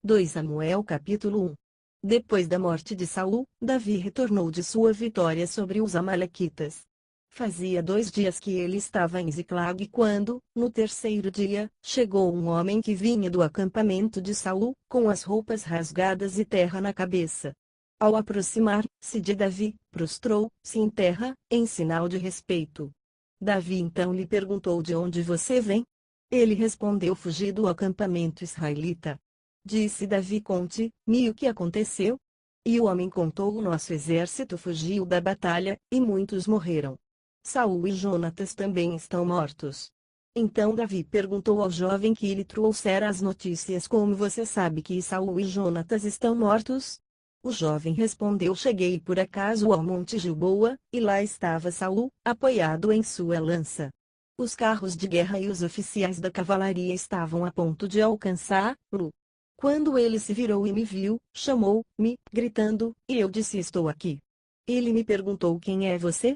2 Samuel capítulo 1. Depois da morte de Saul, Davi retornou de sua vitória sobre os amalequitas. Fazia 2 dias que ele estava em Ziclag quando, no terceiro dia, chegou um homem que vinha do acampamento de Saul, com as roupas rasgadas e terra na cabeça. Ao aproximar-se de Davi, prostrou-se em terra, em sinal de respeito. Davi então lhe perguntou: de onde você vem? Ele respondeu: fugi do acampamento israelita. Disse Davi: conte-me o que aconteceu. E o homem contou: o nosso exército fugiu da batalha, e muitos morreram. Saul e Jonatas também estão mortos. Então Davi perguntou ao jovem que lhe trouxera as notícias: como você sabe que Saul e Jonatas estão mortos? O jovem respondeu: cheguei por acaso ao monte Gilboa, e lá estava Saul, apoiado em sua lança. Os carros de guerra e os oficiais da cavalaria estavam a ponto de alcançá-lo. Quando ele se virou e me viu, chamou-me, gritando, e eu disse: estou aqui. Ele me perguntou: quem é você?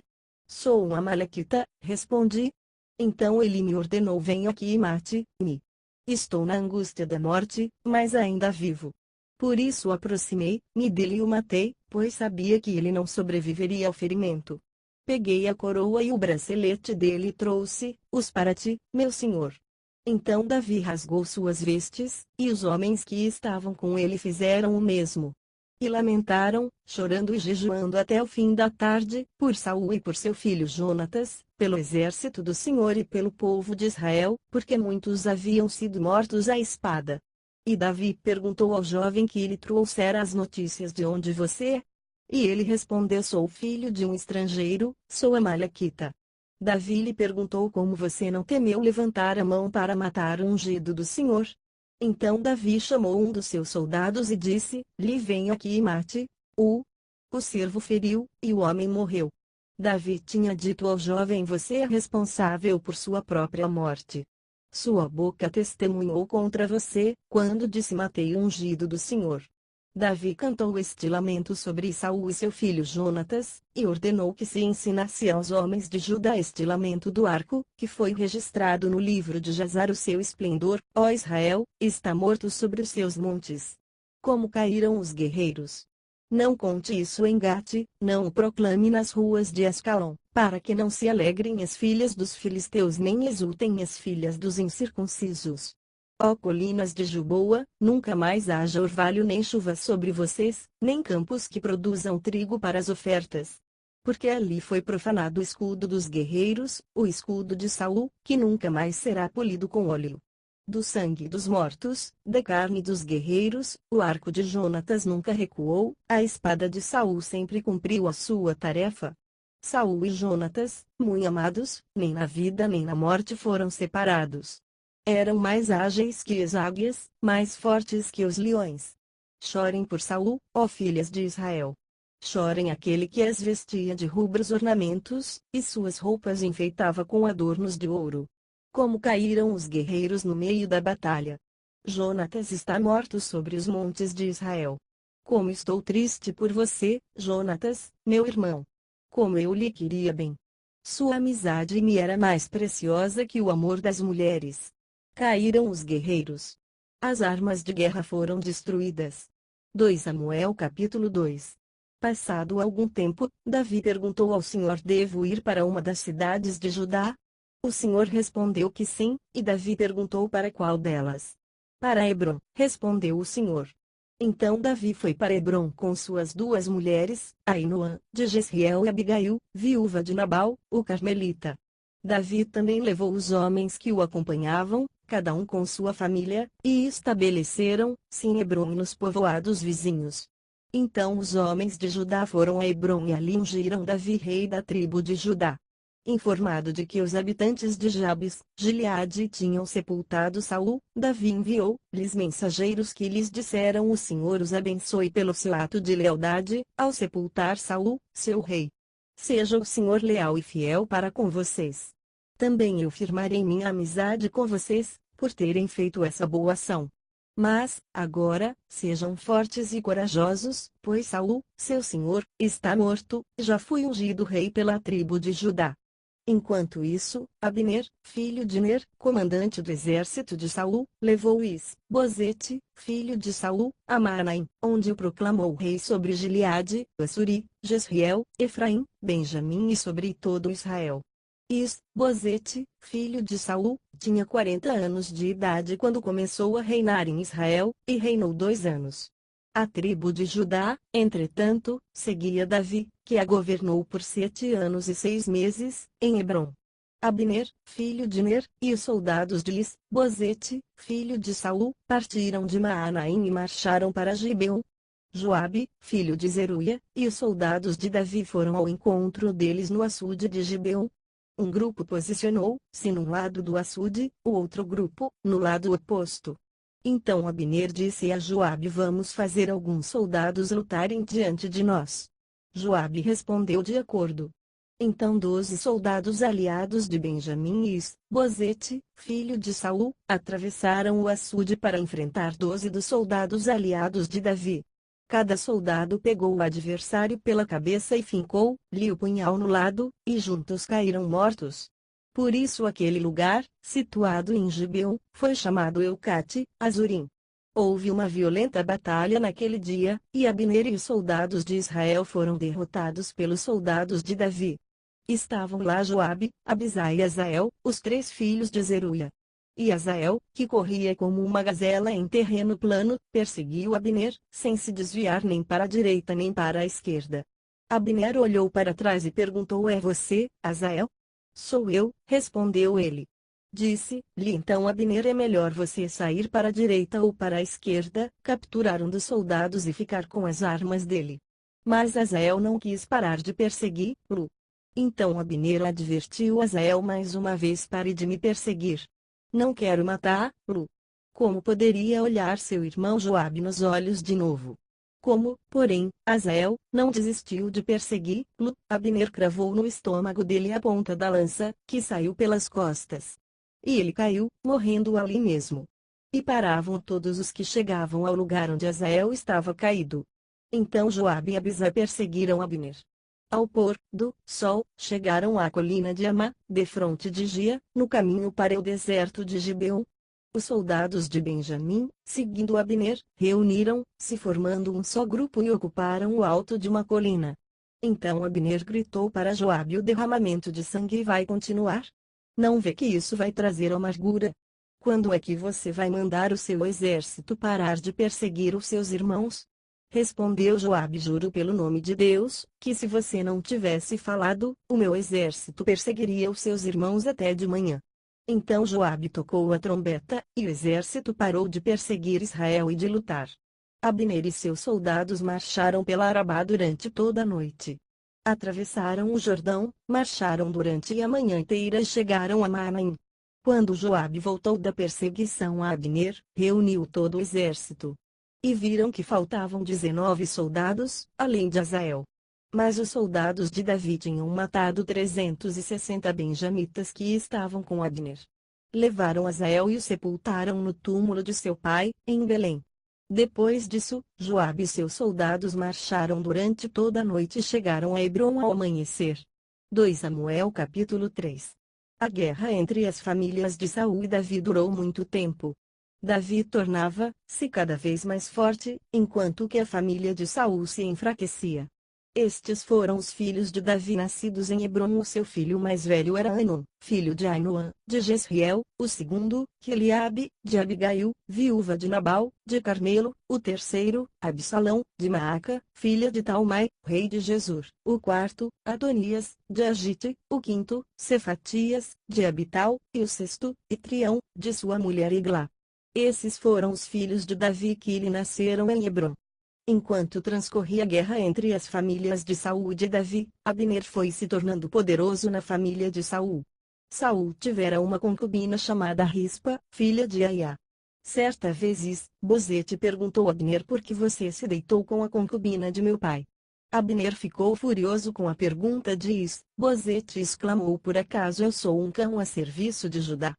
Sou um amalequita, respondi. Então ele me ordenou: venha aqui e mate-me. Estou na angústia da morte, mas ainda vivo. Por isso aproximei-me dele e o matei, pois sabia que ele não sobreviveria ao ferimento. Peguei a coroa e o bracelete dele e trouxe-os para ti, meu senhor. Então Davi rasgou suas vestes, e os homens que estavam com ele fizeram o mesmo. E lamentaram, chorando e jejuando até o fim da tarde, por Saul e por seu filho Jonatas, pelo exército do Senhor e pelo povo de Israel, porque muitos haviam sido mortos à espada. E Davi perguntou ao jovem que lhe trouxera as notícias: de onde você é? E ele respondeu: sou filho de um estrangeiro, sou amalequita. Davi lhe perguntou: como você não temeu levantar a mão para matar o ungido do Senhor? Então Davi chamou um dos seus soldados e disse-lhe: venha aqui e mate-o. O servo feriu, e o homem morreu. Davi tinha dito ao jovem: você é responsável por sua própria morte. Sua boca testemunhou contra você, quando disse: matei o ungido do Senhor. Davi cantou este lamento sobre Saul e seu filho Jonatas, e ordenou que se ensinasse aos homens de Judá este lamento do arco, que foi registrado no livro de Jasar: o seu esplendor, ó Israel, está morto sobre os seus montes. Como caíram os guerreiros! Não conte isso em Gate, não o proclame nas ruas de Ascalon, para que não se alegrem as filhas dos filisteus nem exultem as filhas dos incircuncisos. Ó colinas de Gilboa, nunca mais haja orvalho nem chuva sobre vocês, nem campos que produzam trigo para as ofertas. Porque ali foi profanado o escudo dos guerreiros, o escudo de Saul, que nunca mais será polido com óleo. Do sangue dos mortos, da carne dos guerreiros, o arco de Jonatas nunca recuou, a espada de Saul sempre cumpriu a sua tarefa. Saul e Jonatas, muito amados, nem na vida nem na morte foram separados. Eram mais ágeis que as águias, mais fortes que os leões. Chorem por Saul, ó filhas de Israel. Chorem aquele que as vestia de rubros ornamentos, e suas roupas enfeitava com adornos de ouro. Como caíram os guerreiros no meio da batalha! Jonatas está morto sobre os montes de Israel. Como estou triste por você, Jonatas, meu irmão! Como eu lhe queria bem! Sua amizade me era mais preciosa que o amor das mulheres. Caíram os guerreiros. As armas de guerra foram destruídas. 2 Samuel capítulo 2. Passado algum tempo, Davi perguntou ao Senhor: devo ir para uma das cidades de Judá? O Senhor respondeu que sim, e Davi perguntou: para qual delas? Para Hebrom, respondeu o Senhor. Então Davi foi para Hebrom com suas 2 mulheres, Ainoã, de Jezreel, e Abigail, viúva de Nabal, o carmelita. Davi também levou os homens que o acompanhavam, cada um com sua família, e estabeleceram-se em Hebrom e nos povoados vizinhos. Então os homens de Judá foram a Hebrom e ali ungiram Davi rei da tribo de Judá. Informado de que os habitantes de Jabes, Gileade tinham sepultado Saul, Davi enviou-lhes mensageiros que lhes disseram: o Senhor os abençoe pelo seu ato de lealdade, ao sepultar Saul, seu rei. Seja o Senhor leal e fiel para com vocês. Também eu firmarei minha amizade com vocês, por terem feito essa boa ação. Mas, agora, sejam fortes e corajosos, pois Saul, seu senhor, está morto, já foi ungido rei pela tribo de Judá. Enquanto isso, Abner, filho de Ner, comandante do exército de Saul, levou Is-Bosete, filho de Saul, a Maanaim, onde o proclamou rei sobre Gileade, Assuri, Jezreel, Efraim, Benjamim e sobre todo Israel. Is-Bosete, filho de Saul, tinha 40 anos de idade quando começou a reinar em Israel, e reinou 2 anos. A tribo de Judá, entretanto, seguia Davi, que a governou por 7 anos e 6 meses, em Hebrom. Abner, filho de Ner, e os soldados de Is-Bosete, filho de Saul, partiram de Maanaim e marcharam para Gibeon. Joabe, filho de Zeruia, e os soldados de Davi foram ao encontro deles no açude de Gibeon. Um grupo posicionou-se num lado do açude, o outro grupo, no lado oposto. Então Abner disse a Joabe: vamos fazer alguns soldados lutarem diante de nós. Joabe respondeu: de acordo. Então 12 soldados aliados de Benjamim e Is-Bosete, filho de Saul, atravessaram o açude para enfrentar 12 dos soldados aliados de Davi. Cada soldado pegou o adversário pela cabeça e fincou-lhe o punhal no lado, e juntos caíram mortos. Por isso aquele lugar, situado em Gibeon, foi chamado Eucate, Azurim. Houve uma violenta batalha naquele dia, e Abner e os soldados de Israel foram derrotados pelos soldados de Davi. Estavam lá Joabe, Abisai e Azael, os 3 filhos de Zeruia. E Azael, que corria como uma gazela em terreno plano, perseguiu Abner, sem se desviar nem para a direita nem para a esquerda. Abner olhou para trás e perguntou: é você, Azael? Sou eu, respondeu ele. Disse-lhe então Abner: é melhor você sair para a direita ou para a esquerda, capturar um dos soldados e ficar com as armas dele. Mas Azael não quis parar de persegui-lo. Então Abner advertiu Azael mais uma vez: pare de me perseguir. Não quero matá-lo. Como poderia olhar seu irmão Joabe nos olhos de novo? Como, porém, Azael não desistiu de persegui-lo, Abner cravou no estômago dele a ponta da lança, que saiu pelas costas. E ele caiu, morrendo ali mesmo. E paravam todos os que chegavam ao lugar onde Azael estava caído. Então Joabe e Abisai perseguiram Abner. Ao pôr do sol, chegaram à colina de Amá, defronte de Gia, no caminho para o deserto de Gibeon. Os soldados de Benjamim, seguindo Abner, reuniram-se formando um só grupo e ocuparam o alto de uma colina. Então Abner gritou para Joabe: o derramamento de sangue vai continuar? Não vê que isso vai trazer amargura? Quando é que você vai mandar o seu exército parar de perseguir os seus irmãos? Respondeu Joabe: juro pelo nome de Deus, que se você não tivesse falado, o meu exército perseguiria os seus irmãos até de manhã. Então Joabe tocou a trombeta, e o exército parou de perseguir Israel e de lutar. Abner e seus soldados marcharam pela Arabá durante toda a noite. Atravessaram o Jordão, marcharam durante a manhã inteira e chegaram a Maanaim. Quando Joabe voltou da perseguição a Abner, reuniu todo o exército. E viram que faltavam 19 soldados, além de Azael. Mas os soldados de Davi tinham matado 360 benjamitas que estavam com Abner. Levaram Azael e o sepultaram no túmulo de seu pai, em Belém. Depois disso, Joabe e seus soldados marcharam durante toda a noite e chegaram a Hebrom ao amanhecer. 2 Samuel capítulo 3. A guerra entre as famílias de Saul e Davi durou muito tempo. Davi tornava-se cada vez mais forte, enquanto que a família de Saul se enfraquecia. Estes foram os filhos de Davi nascidos em Hebrom. O seu filho mais velho era Anon, filho de Ainoã, de Jezreel; o segundo, Eliabe, de Abigail, viúva de Nabal, de Carmelo; o terceiro, Absalão, de Maaca, filha de Talmai, rei de Gesur; o quarto, Adonias, de Agite; o quinto, Cefatias, de Abital; e o sexto, Itrião, de sua mulher Iglá. Esses foram os filhos de Davi que lhe nasceram em Hebrom. Enquanto transcorria a guerra entre as famílias de Saul e de Davi, Abner foi se tornando poderoso na família de Saul. Saul tivera uma concubina chamada Rispa, filha de Aiá. Certa vez Is-Bosete perguntou a Abner: por que você se deitou com a concubina de meu pai? Abner ficou furioso com a pergunta de Is-Bosete e exclamou: por acaso eu sou um cão a serviço de Judá?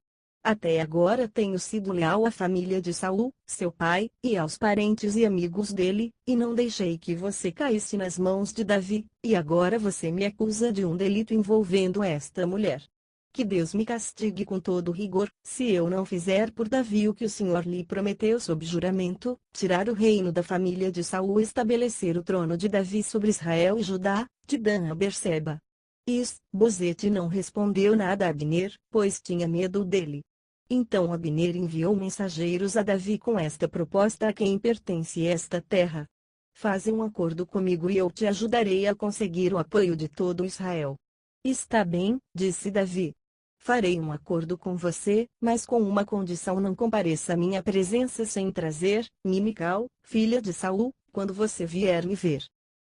Até agora tenho sido leal à família de Saul, seu pai, e aos parentes e amigos dele, e não deixei que você caísse nas mãos de Davi, e agora você me acusa de um delito envolvendo esta mulher. Que Deus me castigue com todo rigor, se eu não fizer por Davi o que o Senhor lhe prometeu sob juramento, tirar o reino da família de Saul e estabelecer o trono de Davi sobre Israel e Judá, de Dan a Berseba. Is-Bosete não respondeu nada a Abner, pois tinha medo dele. Então Abner enviou mensageiros a Davi com esta proposta: a quem pertence esta terra? Faze um acordo comigo e eu te ajudarei a conseguir o apoio de todo Israel. Está bem, disse Davi. Farei um acordo com você, mas com uma condição: não compareça à minha presença sem trazer Mical, filha de Saul, quando você vier me ver.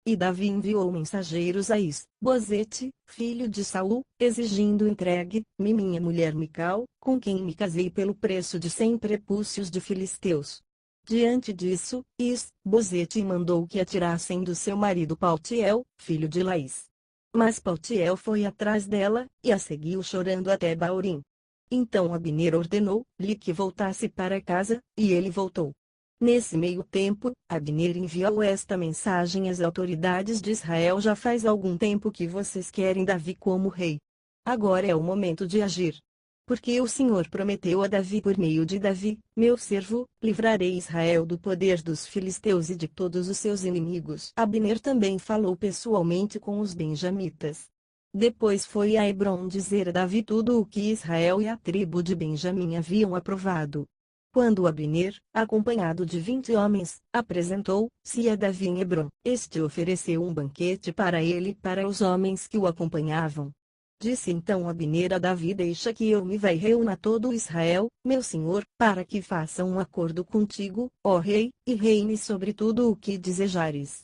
E Davi enviou mensageiros a Is-Bosete, filho de Saul, exigindo entregue-me minha mulher Mical, com quem me casei pelo preço de 100 prepúcios de filisteus. Diante disso, Is-Bosete mandou que a tirassem do seu marido Paltiel, filho de Laís. Mas Paltiel foi atrás dela, e a seguiu chorando até Baurim. Então Abner ordenou-lhe que voltasse para casa, e ele voltou. Nesse meio tempo, Abner enviou esta mensagem às autoridades de Israel: já faz algum tempo que vocês querem Davi como rei. Agora é o momento de agir. Porque o Senhor prometeu a Davi por meio de Davi, meu servo, livrarei Israel do poder dos filisteus e de todos os seus inimigos. Abner também falou pessoalmente com os benjamitas. Depois foi a Hebrom dizer a Davi tudo o que Israel e a tribo de Benjamim haviam aprovado. Quando Abner, acompanhado de 20 homens, apresentou-se a Davi em Hebrom, este ofereceu um banquete para ele e para os homens que o acompanhavam. Disse então Abner a Davi: deixa que eu me vá e reúna todo Israel, meu senhor, para que faça um acordo contigo, ó rei, e reine sobre tudo o que desejares.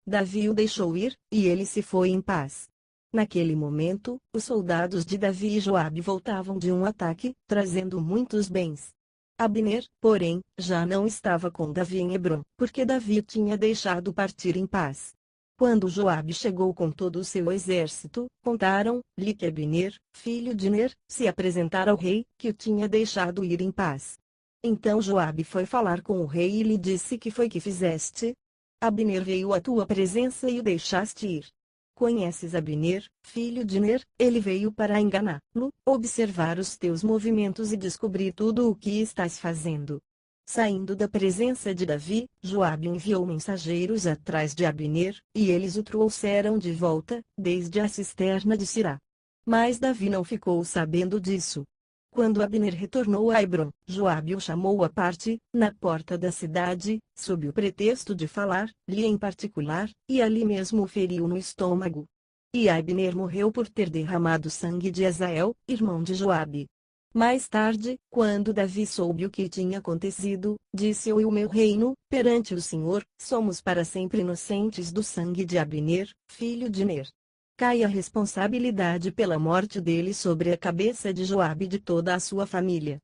Davi o deixou ir, e ele se foi em paz. Naquele momento, os soldados de Davi e Joabe voltavam de um ataque, trazendo muitos bens. Abner, porém, já não estava com Davi em Hebrom, porque Davi tinha deixado partir em paz. Quando Joabe chegou com todo o seu exército, contaram-lhe que Abner, filho de Ner, se apresentara ao rei, que o tinha deixado ir em paz. Então Joabe foi falar com o rei e lhe disse: que foi que fizeste? Abner veio à tua presença e o deixaste ir. Conheces Abner, filho de Ner? Ele veio para enganá-lo, observar os teus movimentos e descobrir tudo o que estás fazendo. Saindo da presença de Davi, Joabe enviou mensageiros atrás de Abner, e eles o trouxeram de volta, desde a cisterna de Sirá. Mas Davi não ficou sabendo disso. Quando Abner retornou a Hebrom, Joabe o chamou à parte, na porta da cidade, sob o pretexto de falar-lhe em particular, e ali mesmo o feriu no estômago. E Abner morreu por ter derramado sangue de Asael, irmão de Joabe. Mais tarde, quando Davi soube o que tinha acontecido, disse: eu e o meu reino, perante o Senhor, somos para sempre inocentes do sangue de Abner, filho de Ner. Cai a responsabilidade pela morte dele sobre a cabeça de Joabe e de toda a sua família.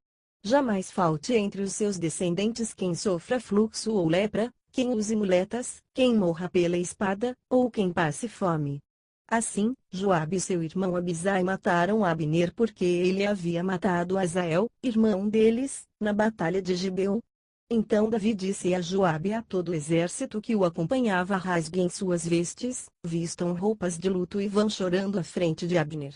Jamais falte entre os seus descendentes quem sofra fluxo ou lepra, quem use muletas, quem morra pela espada, ou quem passe fome. Assim, Joabe e seu irmão Abisai mataram Abner porque ele havia matado Asael, irmão deles, na batalha de Gibeon. Então Davi disse a Joabe e a todo o exército que o acompanhava: rasguem suas vestes, vistam roupas de luto e vão chorando à frente de Abner.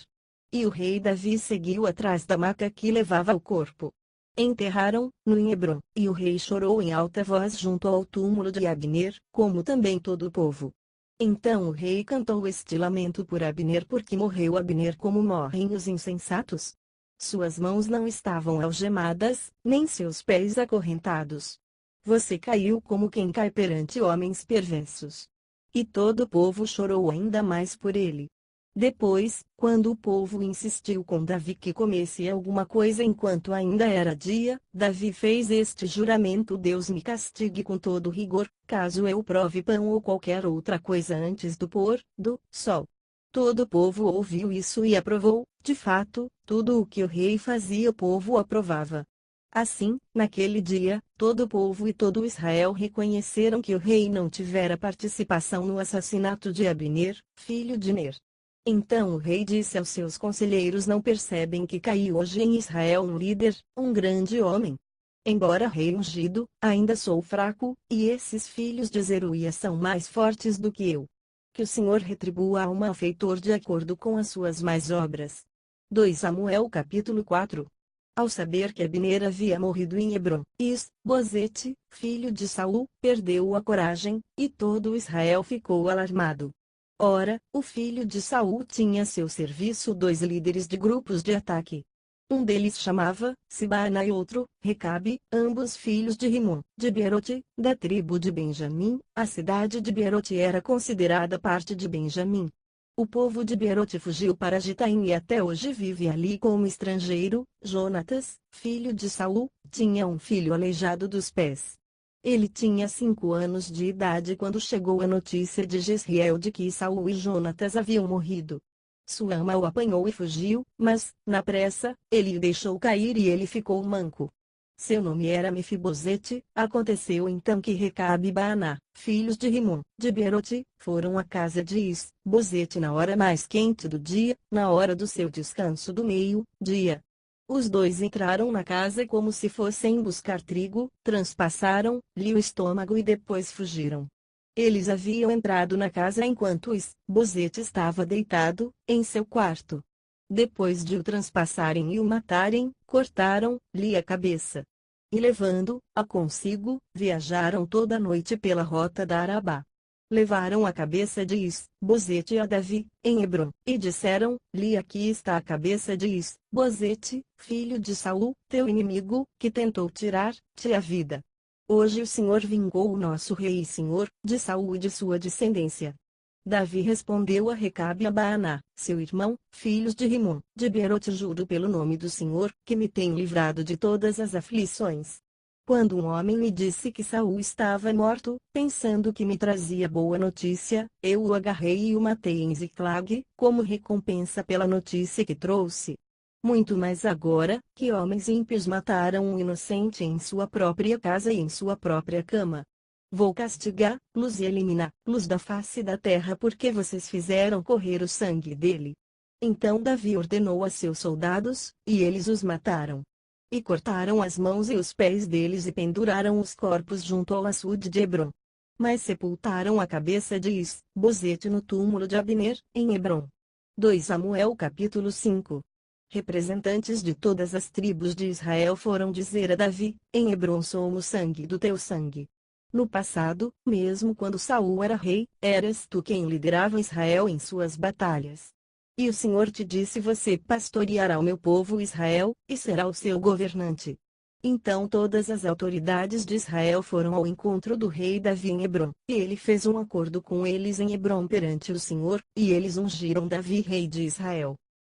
E o rei Davi seguiu atrás da maca que levava o corpo. Enterraram-no em Hebrom, e o rei chorou em alta voz junto ao túmulo de Abner, como também todo o povo. Então o rei cantou este lamento por Abner, porque morreu Abner como morrem os insensatos. Suas mãos não estavam algemadas, nem seus pés acorrentados. Você caiu como quem cai perante homens perversos. E todo o povo chorou ainda mais por ele. Depois, quando o povo insistiu com Davi que comesse alguma coisa enquanto ainda era dia, Davi fez este juramento: Deus me castigue com todo rigor, caso eu prove pão ou qualquer outra coisa antes do pôr do sol. Todo o povo ouviu isso e aprovou, de fato, tudo o que o rei fazia o povo aprovava. Assim, naquele dia, todo o povo e todo Israel reconheceram que o rei não tivera participação no assassinato de Abner, filho de Ner. Então o rei disse aos seus conselheiros: não percebem que caiu hoje em Israel um líder, um grande homem? Embora rei ungido, ainda sou fraco, e esses filhos de Zeruia são mais fortes do que eu. Que o Senhor retribua ao malfeitor de acordo com as suas más obras. 2 Samuel capítulo 4. Ao saber que Abner havia morrido em Hebrom, Is-Bosete, filho de Saul, perdeu a coragem, e todo Israel ficou alarmado. Ora, o filho de Saul tinha a seu serviço 2 líderes de grupos de ataque. Um deles chamava Sibana e outro, Recabe, ambos filhos de Rimon, de Beerote, da tribo de Benjamim. A cidade de Beerote era considerada parte de Benjamim. O povo de Beerote fugiu para Gitaim e até hoje vive ali como estrangeiro. Jonatas, filho de Saul, tinha um filho aleijado dos pés. Ele tinha 5 anos de idade quando chegou a notícia de Jezreel de que Saul e Jonatas haviam morrido. Sua ama o apanhou e fugiu, mas, na pressa, ele o deixou cair e ele ficou manco. Seu nome era Mefibosete. Aconteceu então que Recabe e Baaná, filhos de Rimon, de Beerote, foram à casa de Is-Bosete na hora mais quente do dia, na hora do seu descanso do meio-dia. Os dois entraram na casa como se fossem buscar trigo, transpassaram-lhe o estômago e depois fugiram. Eles haviam entrado na casa enquanto Is-Bosete estava deitado, em seu quarto. Depois de o transpassarem e o matarem, cortaram-lhe a cabeça. E levando-a consigo, viajaram toda a noite pela rota da Arabá. Levaram a cabeça de Is-Bosete a Davi, em Hebrom, e disseram-lhe: aqui está a cabeça de Is-Bosete, filho de Saul, teu inimigo, que tentou tirar-te a vida. Hoje o Senhor vingou o nosso rei e senhor, de Saul e de sua descendência. Davi respondeu a Recabe e a Baaná, seu irmão, filhos de Rimon, de Beerote: juro pelo nome do Senhor, que me tem livrado de todas as aflições. Quando um homem me disse que Saul estava morto, pensando que me trazia boa notícia, eu o agarrei e o matei em Ziclag, como recompensa pela notícia que trouxe. Muito mais agora, que homens ímpios mataram um inocente em sua própria casa e em sua própria cama. Vou castigá-los e eliminá-los da face da terra porque vocês fizeram correr o sangue dele. Então Davi ordenou a seus soldados, e eles os mataram. E cortaram as mãos e os pés deles e penduraram os corpos junto ao açude de Hebrom. Mas sepultaram a cabeça de Is-Bosete no túmulo de Abner, em Hebrom. 2 Samuel capítulo 5. Representantes de todas as tribos de Israel foram dizer a Davi: em Hebrom somos sangue do teu sangue. No passado, mesmo quando Saul era rei, eras tu quem liderava Israel em suas batalhas. E o Senhor te disse: você pastoreará o meu povo Israel, e será o seu governante. Então todas as autoridades de Israel foram ao encontro do rei Davi em Hebrom, e ele fez um acordo com eles em Hebrom perante o Senhor, e eles ungiram Davi rei de Israel.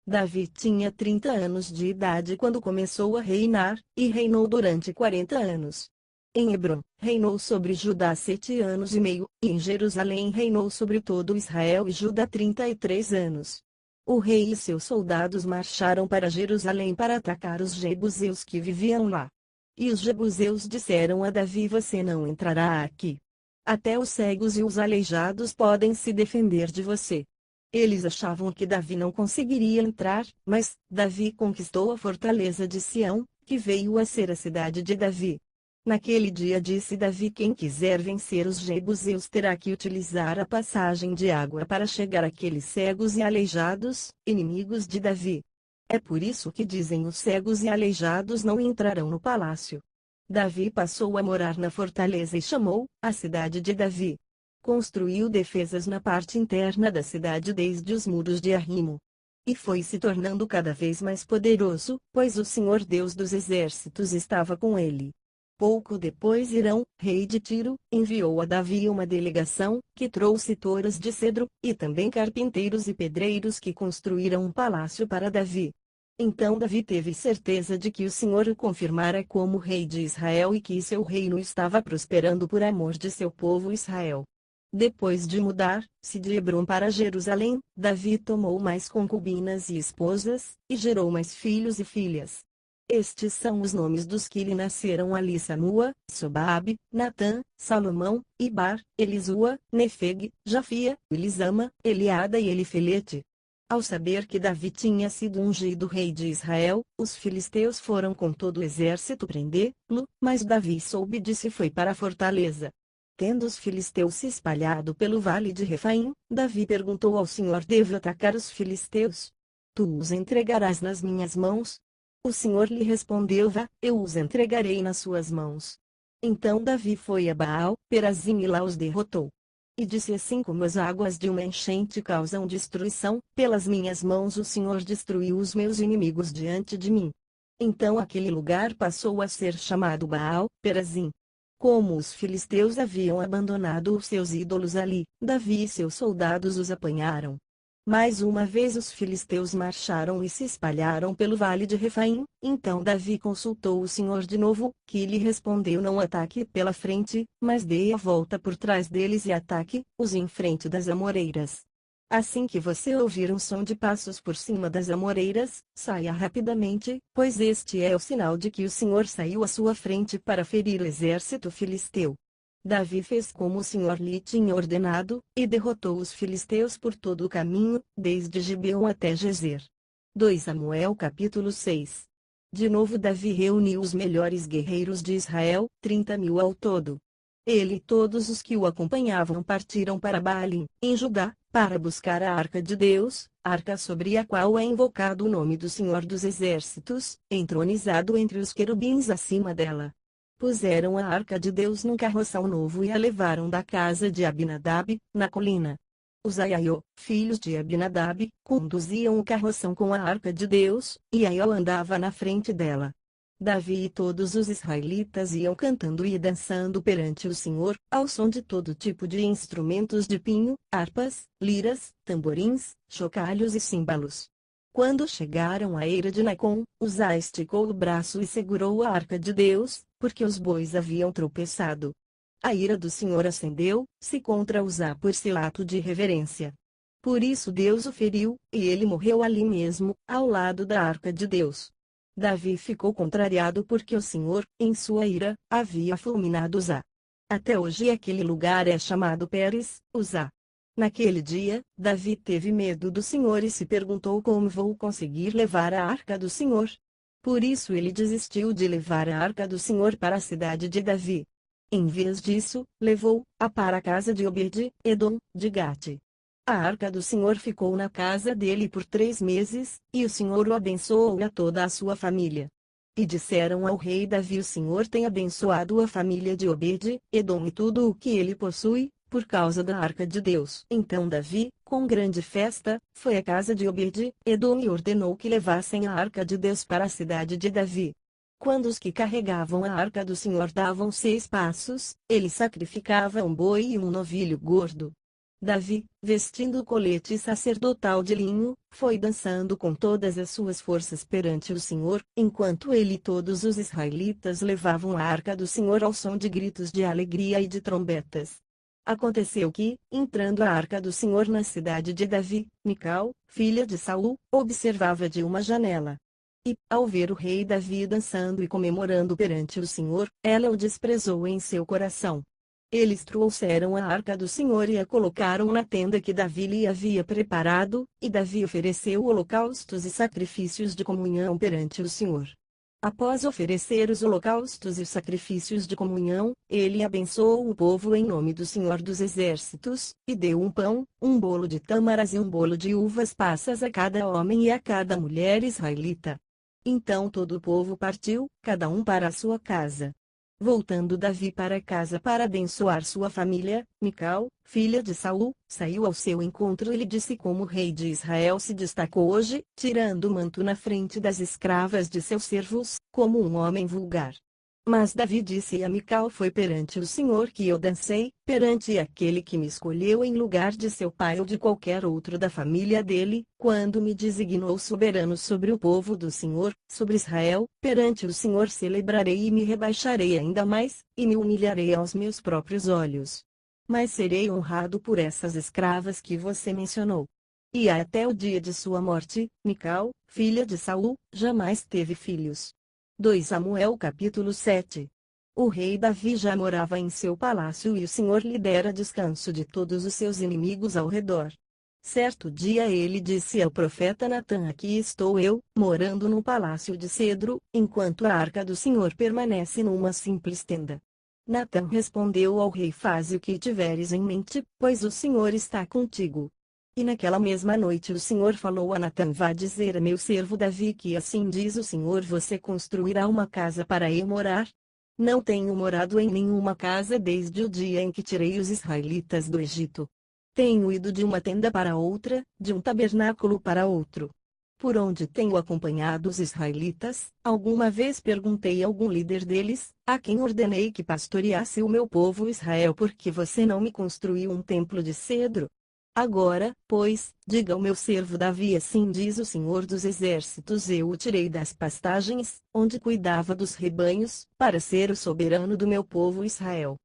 Davi tinha 30 anos de idade quando começou a reinar, e reinou durante 40 anos. Em Hebrom, reinou sobre Judá 7 anos e meio, e em Jerusalém reinou sobre todo Israel e Judá 33 anos. O rei e seus soldados marcharam para Jerusalém para atacar os jebuseus que viviam lá. E os jebuseus disseram a Davi: você não entrará aqui. Até os cegos e os aleijados podem se defender de você. Eles achavam que Davi não conseguiria entrar, mas Davi conquistou a fortaleza de Sião, que veio a ser a cidade de Davi. Naquele dia disse Davi: quem quiser vencer os jebuseus terá que utilizar a passagem de água para chegar àqueles cegos e aleijados, inimigos de Davi. É por isso que dizem: os cegos e aleijados não entrarão no palácio. Davi passou a morar na fortaleza e chamou a cidade de Davi. Construiu defesas na parte interna da cidade desde os muros de Arrimo. E foi se tornando cada vez mais poderoso, pois o Senhor Deus dos exércitos estava com ele. Pouco depois Hirão, rei de Tiro, enviou a Davi uma delegação, que trouxe toras de cedro, e também carpinteiros e pedreiros que construíram um palácio para Davi. Então Davi teve certeza de que o Senhor o confirmara como rei de Israel e que seu reino estava prosperando por amor de seu povo Israel. Depois de mudar-se de Hebrom para Jerusalém, Davi tomou mais concubinas e esposas, e gerou mais filhos e filhas. Estes são os nomes dos que lhe nasceram ali: Samua, Sobabe, Natã, Salomão, Ibar, Elisua, Nefeg, Jafia, Elisama, Eliada e Elifelete. Ao saber que Davi tinha sido ungido rei de Israel, os filisteus foram com todo o exército prendê-lo, mas Davi soube disso e foi para a fortaleza. Tendo os filisteus se espalhado pelo vale de Refaim, Davi perguntou ao Senhor: devo atacar os filisteus? Tu os entregarás nas minhas mãos? O Senhor lhe respondeu: vá, eu os entregarei nas suas mãos. Então Davi foi a Baal, Perazim e lá os derrotou. E disse: assim como as águas de uma enchente causam destruição, pelas minhas mãos o Senhor destruiu os meus inimigos diante de mim. Então aquele lugar passou a ser chamado Baal, Perazim. Como os filisteus haviam abandonado os seus ídolos ali, Davi e seus soldados os apanharam. Mais uma vez os filisteus marcharam e se espalharam pelo vale de Refaim. Então Davi consultou o Senhor de novo, que lhe respondeu: não ataque pela frente, mas dê a volta por trás deles e ataque-os em frente das amoreiras. Assim que você ouvir um som de passos por cima das amoreiras, saia rapidamente, pois este é o sinal de que o Senhor saiu à sua frente para ferir o exército filisteu. Davi fez como o Senhor lhe tinha ordenado, e derrotou os filisteus por todo o caminho, desde Gibeon até Gezer. 2 Samuel capítulo 6. De novo Davi reuniu os melhores guerreiros de Israel, 30.000 ao todo. Ele e todos os que o acompanhavam partiram para Baalim, em Judá, para buscar a arca de Deus, arca sobre a qual é invocado o nome do Senhor dos Exércitos, entronizado entre os querubins acima dela. Puseram a arca de Deus num carroção novo e a levaram da casa de Abinadab, na colina. Os Aiô, filhos de Abinadab, conduziam o carroção com a arca de Deus, e Aiô andava na frente dela. Davi e todos os israelitas iam cantando e dançando perante o Senhor, ao som de todo tipo de instrumentos de pinho, harpas, liras, tamborins, chocalhos e símbalos. Quando chegaram à eira de Nacon, Uzá esticou o braço e segurou a arca de Deus, porque os bois haviam tropeçado. A ira do Senhor acendeu-se contra Uzá por seu ato de reverência. Por isso Deus o feriu, e ele morreu ali mesmo, ao lado da arca de Deus. Davi ficou contrariado porque o Senhor, em sua ira, havia fulminado Uzá. Até hoje aquele lugar é chamado Pérez, Uzá. Naquele dia, Davi teve medo do Senhor e se perguntou: como vou conseguir levar a arca do Senhor? Por isso ele desistiu de levar a arca do Senhor para a cidade de Davi. Em vez disso, levou-a para a casa de Obed-Edom, de Gate. A arca do Senhor ficou na casa dele por 3 meses, e o Senhor o abençoou e a toda a sua família. E disseram ao rei Davi: o Senhor tem abençoado a família de Obed-Edom e tudo o que ele possui, por causa da arca de Deus. Então Davi, com grande festa, foi à casa de Obed-Edom e ordenou que levassem a arca de Deus para a cidade de Davi. Quando os que carregavam a arca do Senhor davam 6 passos, ele sacrificava um boi e um novilho gordo. Davi, vestindo o colete sacerdotal de linho, foi dançando com todas as suas forças perante o Senhor, enquanto ele e todos os israelitas levavam a arca do Senhor ao som de gritos de alegria e de trombetas. Aconteceu que, entrando a arca do Senhor na cidade de Davi, Mical, filha de Saul, observava de uma janela. E, ao ver o rei Davi dançando e comemorando perante o Senhor, ela o desprezou em seu coração. Eles trouxeram a arca do Senhor e a colocaram na tenda que Davi lhe havia preparado, e Davi ofereceu holocaustos e sacrifícios de comunhão perante o Senhor. Após oferecer os holocaustos e os sacrifícios de comunhão, ele abençoou o povo em nome do Senhor dos Exércitos, e deu um pão, um bolo de tâmaras e um bolo de uvas passas a cada homem e a cada mulher israelita. Então todo o povo partiu, cada um para a sua casa. Voltando Davi para casa para abençoar sua família, Mical, filha de Saul, saiu ao seu encontro e lhe disse como o rei de Israel se destacou hoje, tirando o manto na frente das escravas de seus servos, como um homem vulgar. Mas Davi disse a Mical: foi perante o Senhor que eu dancei, perante aquele que me escolheu em lugar de seu pai ou de qualquer outro da família dele, quando me designou soberano sobre o povo do Senhor, sobre Israel. Perante o Senhor celebrarei e me rebaixarei ainda mais, e me humilharei aos meus próprios olhos. Mas serei honrado por essas escravas que você mencionou. E até o dia de sua morte, Mical, filha de Saul, jamais teve filhos. 2 Samuel capítulo 7. O rei Davi já morava em seu palácio e o Senhor lhe dera descanso de todos os seus inimigos ao redor. Certo dia ele disse ao profeta Natã: aqui estou eu, morando num palácio de cedro, enquanto a arca do Senhor permanece numa simples tenda. Natã respondeu ao rei: faze o que tiveres em mente, pois o Senhor está contigo. E naquela mesma noite o Senhor falou a Natã: vá dizer a meu servo Davi que assim diz o Senhor: você construirá uma casa para eu morar? Não tenho morado em nenhuma casa desde o dia em que tirei os israelitas do Egito. Tenho ido de uma tenda para outra, de um tabernáculo para outro. Por onde tenho acompanhado os israelitas, alguma vez perguntei a algum líder deles, a quem ordenei que pastoreasse o meu povo Israel: por que você não me construiu um templo de cedro? Agora, pois, diga ao meu servo Davi: assim diz o Senhor dos Exércitos: eu o tirei das pastagens, onde cuidava dos rebanhos, para ser o soberano do meu povo Israel.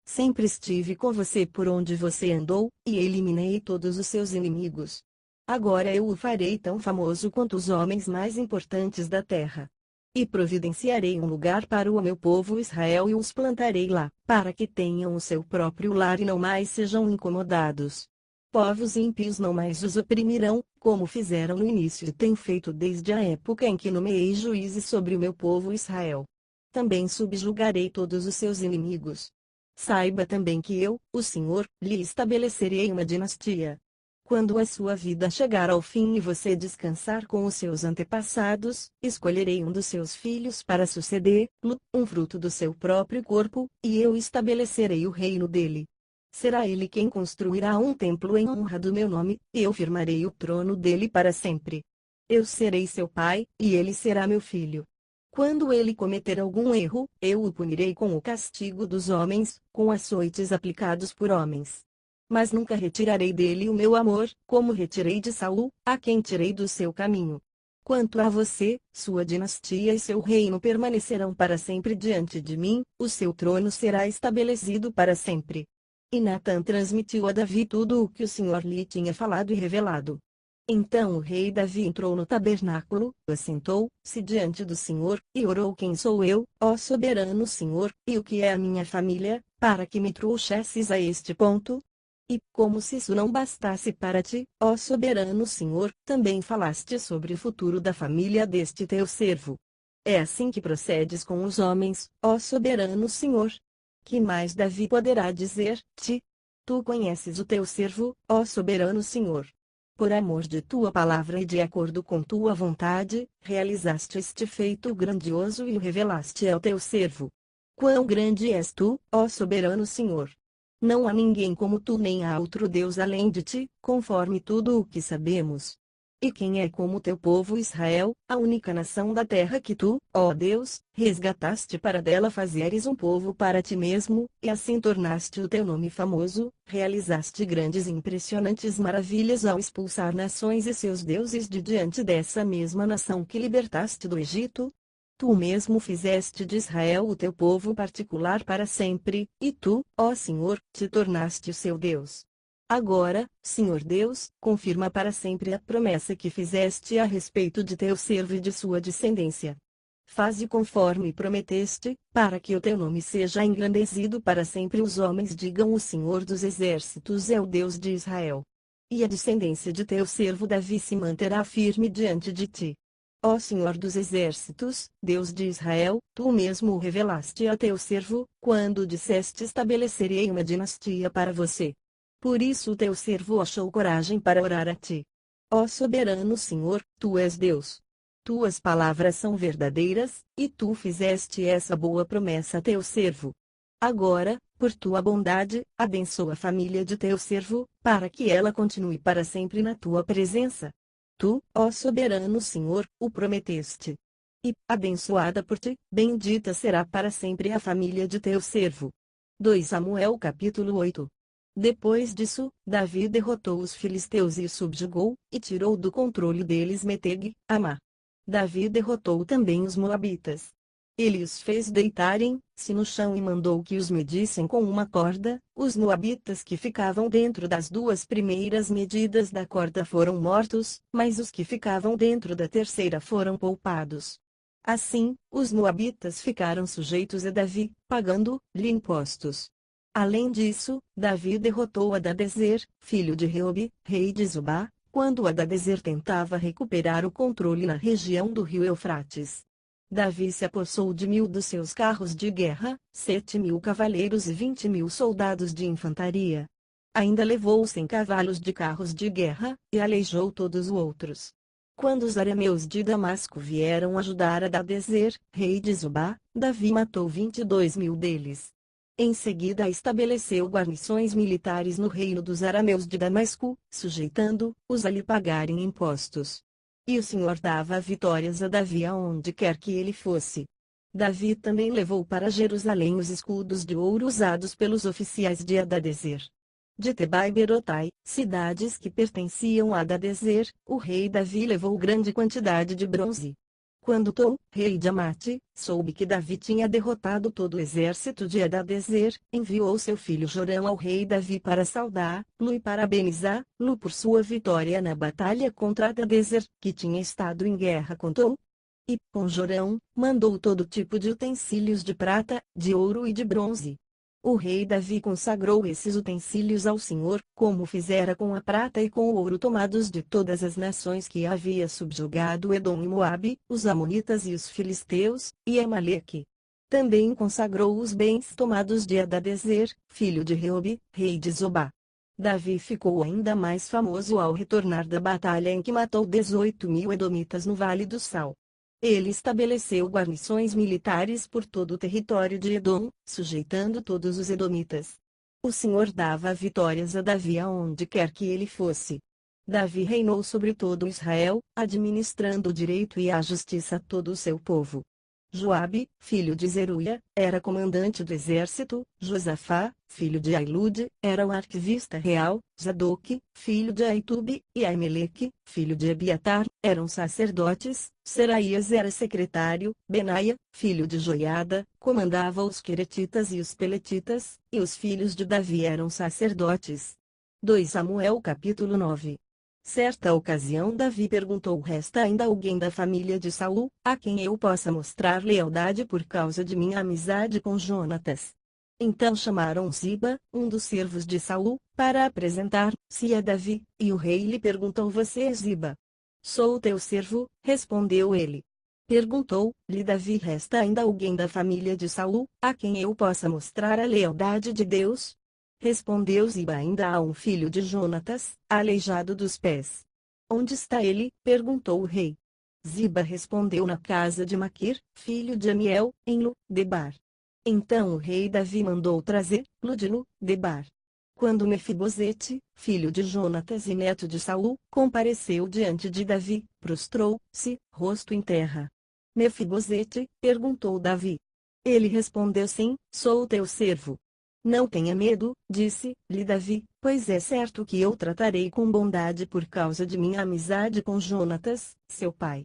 Sempre estive com você por onde você andou, e eliminei todos os seus inimigos. Agora eu o farei tão famoso quanto os homens mais importantes da terra. E providenciarei um lugar para o meu povo Israel e os plantarei lá, para que tenham o seu próprio lar e não mais sejam incomodados. Povos ímpios não mais os oprimirão, como fizeram no início e têm feito desde a época em que nomeei juízes sobre o meu povo Israel. Também subjugarei todos os seus inimigos. Saiba também que eu, o Senhor, lhe estabelecerei uma dinastia. Quando a sua vida chegar ao fim e você descansar com os seus antepassados, escolherei um dos seus filhos para suceder-lo, um fruto do seu próprio corpo, e eu estabelecerei o reino dele. Será ele quem construirá um templo em honra do meu nome, e eu firmarei o trono dele para sempre. Eu serei seu pai, e ele será meu filho. Quando ele cometer algum erro, eu o punirei com o castigo dos homens, com açoites aplicados por homens. Mas nunca retirarei dele o meu amor, como retirei de Saul, a quem tirei do seu caminho. Quanto a você, sua dinastia e seu reino permanecerão para sempre diante de mim, o seu trono será estabelecido para sempre. E Natã transmitiu a Davi tudo o que o Senhor lhe tinha falado e revelado. Então o rei Davi entrou no tabernáculo, assentou-se diante do Senhor, e orou: quem sou eu, ó soberano Senhor, e o que é a minha família, para que me trouxesses a este ponto? E, como se isso não bastasse para ti, ó soberano Senhor, também falaste sobre o futuro da família deste teu servo. É assim que procedes com os homens, ó soberano Senhor. Que mais Davi poderá dizer-te? Tu conheces o teu servo, ó soberano Senhor. Por amor de tua palavra e de acordo com tua vontade, realizaste este feito grandioso e o revelaste ao teu servo. Quão grande és tu, ó soberano Senhor! Não há ninguém como tu, nem há outro Deus além de ti, conforme tudo o que sabemos. E quem é como teu povo Israel, a única nação da terra que tu, ó Deus, resgataste para dela fazeres um povo para ti mesmo, e assim tornaste o teu nome famoso, realizaste grandes e impressionantes maravilhas ao expulsar nações e seus deuses de diante dessa mesma nação que libertaste do Egito? Tu mesmo fizeste de Israel o teu povo particular para sempre, e tu, ó Senhor, te tornaste o seu Deus. Agora, Senhor Deus, confirma para sempre a promessa que fizeste a respeito de teu servo e de sua descendência. Faze conforme prometeste, para que o teu nome seja engrandecido para sempre. Os homens digam: o Senhor dos Exércitos é o Deus de Israel. E a descendência de teu servo Davi se manterá firme diante de ti. Ó Senhor dos Exércitos, Deus de Israel, tu mesmo o revelaste a teu servo, quando disseste: estabelecerei uma dinastia para você. Por isso o teu servo achou coragem para orar a ti. Ó soberano Senhor, tu és Deus. Tuas palavras são verdadeiras, e tu fizeste essa boa promessa a teu servo. Agora, por tua bondade, abençoa a família de teu servo, para que ela continue para sempre na tua presença. Tu, ó soberano Senhor, o prometeste. E, abençoada por ti, bendita será para sempre a família de teu servo. 2 Samuel capítulo 8. Depois disso, Davi derrotou os filisteus e os subjugou, e tirou do controle deles Meteg, Amá. Davi derrotou também os moabitas. Ele os fez deitarem-se no chão e mandou que os medissem com uma corda. Os moabitas que ficavam dentro das duas primeiras medidas da corda foram mortos, mas os que ficavam dentro da terceira foram poupados. Assim, os moabitas ficaram sujeitos a Davi, pagando-lhe impostos. Além disso, Davi derrotou Hadadezer, filho de Reobe, rei de Zobá, quando Hadadezer tentava recuperar o controle na região do rio Eufrates. Davi se apossou de 1.000 dos seus carros de guerra, 7.000 cavaleiros e 20.000 soldados de infantaria. Ainda levou 100 cavalos de carros de guerra, e aleijou todos os outros. Quando os arameus de Damasco vieram ajudar Hadadezer, rei de Zobá, Davi matou 22.000 deles. Em seguida estabeleceu guarnições militares no reino dos arameus de Damasco, sujeitando-os a lhe pagarem impostos. E o Senhor dava vitórias a Davi aonde quer que ele fosse. Davi também levou para Jerusalém os escudos de ouro usados pelos oficiais de Hadadezer. De Teba e Berotai, cidades que pertenciam a Hadadezer, o rei Davi levou grande quantidade de bronze. Quando Tou, rei de Amate, soube que Davi tinha derrotado todo o exército de Hadadezer, enviou seu filho Jorão ao rei Davi para saudá-lo e parabenizá-lo por sua vitória na batalha contra Hadadezer, que tinha estado em guerra com Tou. E, com Jorão, mandou todo tipo de utensílios de prata, de ouro e de bronze. O rei Davi consagrou esses utensílios ao Senhor, como fizera com a prata e com o ouro tomados de todas as nações que havia subjugado Edom e Moabe, os amonitas e os filisteus, e Amaleque. Também consagrou os bens tomados de Hadadezer, filho de Reobe, rei de Zobá. Davi ficou ainda mais famoso ao retornar da batalha em que matou 18.000 edomitas no Vale do Sal. Ele estabeleceu guarnições militares por todo o território de Edom, sujeitando todos os edomitas. O Senhor dava vitórias a Davi aonde quer que ele fosse. Davi reinou sobre todo Israel, administrando o direito e a justiça a todo o seu povo. Joabe, filho de Zeruia, era comandante do exército, Josafá, filho de Ailude, era o arquivista real, Zadoque, filho de Aitube, e Aimeleque, filho de Ebiatar, eram sacerdotes, Seraías era secretário, Benaia, filho de Joiada, comandava os queretitas e os peletitas, e os filhos de Davi eram sacerdotes. 2 Samuel capítulo 9. Certa ocasião Davi perguntou: resta ainda alguém da família de Saul, a quem eu possa mostrar lealdade por causa de minha amizade com Jonatas? Então chamaram Ziba, um dos servos de Saul, para apresentar-se a Davi, e o rei lhe perguntou: você é Ziba? Sou teu servo, respondeu ele. Perguntou-lhe Davi: resta ainda alguém da família de Saul, a quem eu possa mostrar a lealdade de Deus? Respondeu Ziba: ainda há um filho de Jonatas, aleijado dos pés. Onde está ele? Perguntou o rei. Ziba respondeu: na casa de Maquir, filho de Amiel, em Lo-debar. Então o rei Davi mandou trazer-lo de Lo-debar. Quando Mefibosete, filho de Jonatas e neto de Saul, compareceu diante de Davi, prostrou-se, rosto em terra. Mefibosete, perguntou Davi. Ele respondeu: sim, sou teu servo. Não tenha medo, disse-lhe Davi, pois é certo que eu tratarei com bondade por causa de minha amizade com Jonatas, seu pai.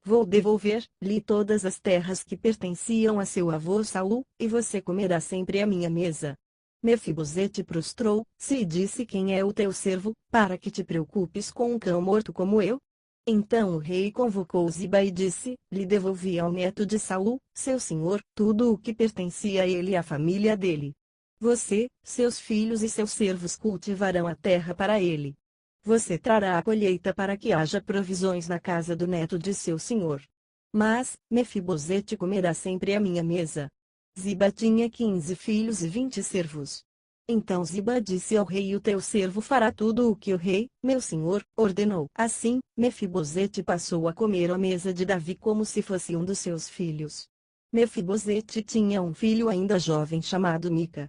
Vou devolver-lhe todas as terras que pertenciam a seu avô Saul, e você comerá sempre à minha mesa. Mefibosete prostrou-se e disse: quem é o teu servo, para que te preocupes com um cão morto como eu? Então o rei convocou Ziba e disse: lhe devolvi ao neto de Saul, seu senhor, tudo o que pertencia a ele e à família dele. Você, seus filhos e seus servos cultivarão a terra para ele. Você trará a colheita para que haja provisões na casa do neto de seu senhor. Mas, Mefibosete comerá sempre à minha mesa. Ziba tinha 15 filhos e 20 servos. Então Ziba disse ao rei: o teu servo fará tudo o que o rei, meu senhor, ordenou. Assim, Mefibosete passou a comer à mesa de Davi como se fosse um dos seus filhos. Mefibosete tinha um filho ainda jovem chamado Mica.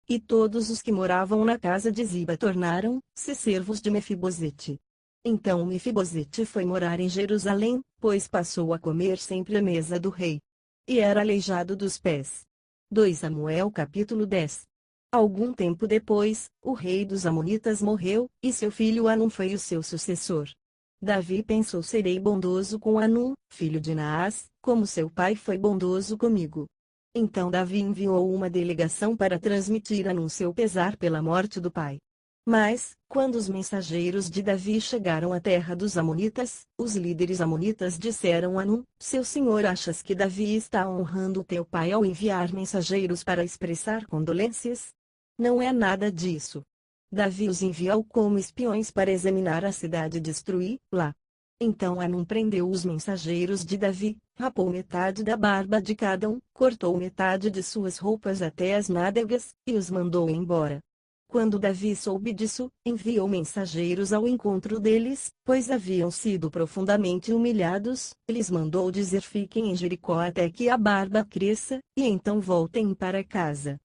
E todos os que moravam na casa de Ziba tornaram-se servos de Mefibosete. Então Mefibosete foi morar em Jerusalém, pois passou a comer sempre à mesa do rei. E era aleijado dos pés. 2 Samuel capítulo 10. Algum tempo depois, o rei dos Amonitas morreu, e seu filho Hanum foi o seu sucessor. Davi pensou: serei bondoso com Hanum, filho de Naás, como seu pai foi bondoso comigo. Então Davi enviou uma delegação para transmitir a Hanum seu pesar pela morte do pai. Mas, quando os mensageiros de Davi chegaram à terra dos Amonitas, os líderes amonitas disseram a Hanum: seu senhor, achas que Davi está honrando teu pai ao enviar mensageiros para expressar condolências? Não é nada disso. Davi os enviou como espiões para examinar a cidade e destruí-la. Então Hanum prendeu os mensageiros de Davi, rapou metade da barba de cada um, cortou metade de suas roupas até as nádegas, e os mandou embora. Quando Davi soube disso, enviou mensageiros ao encontro deles, pois haviam sido profundamente humilhados, e lhes mandou dizer: fiquem em Jericó até que a barba cresça, e então voltem para casa.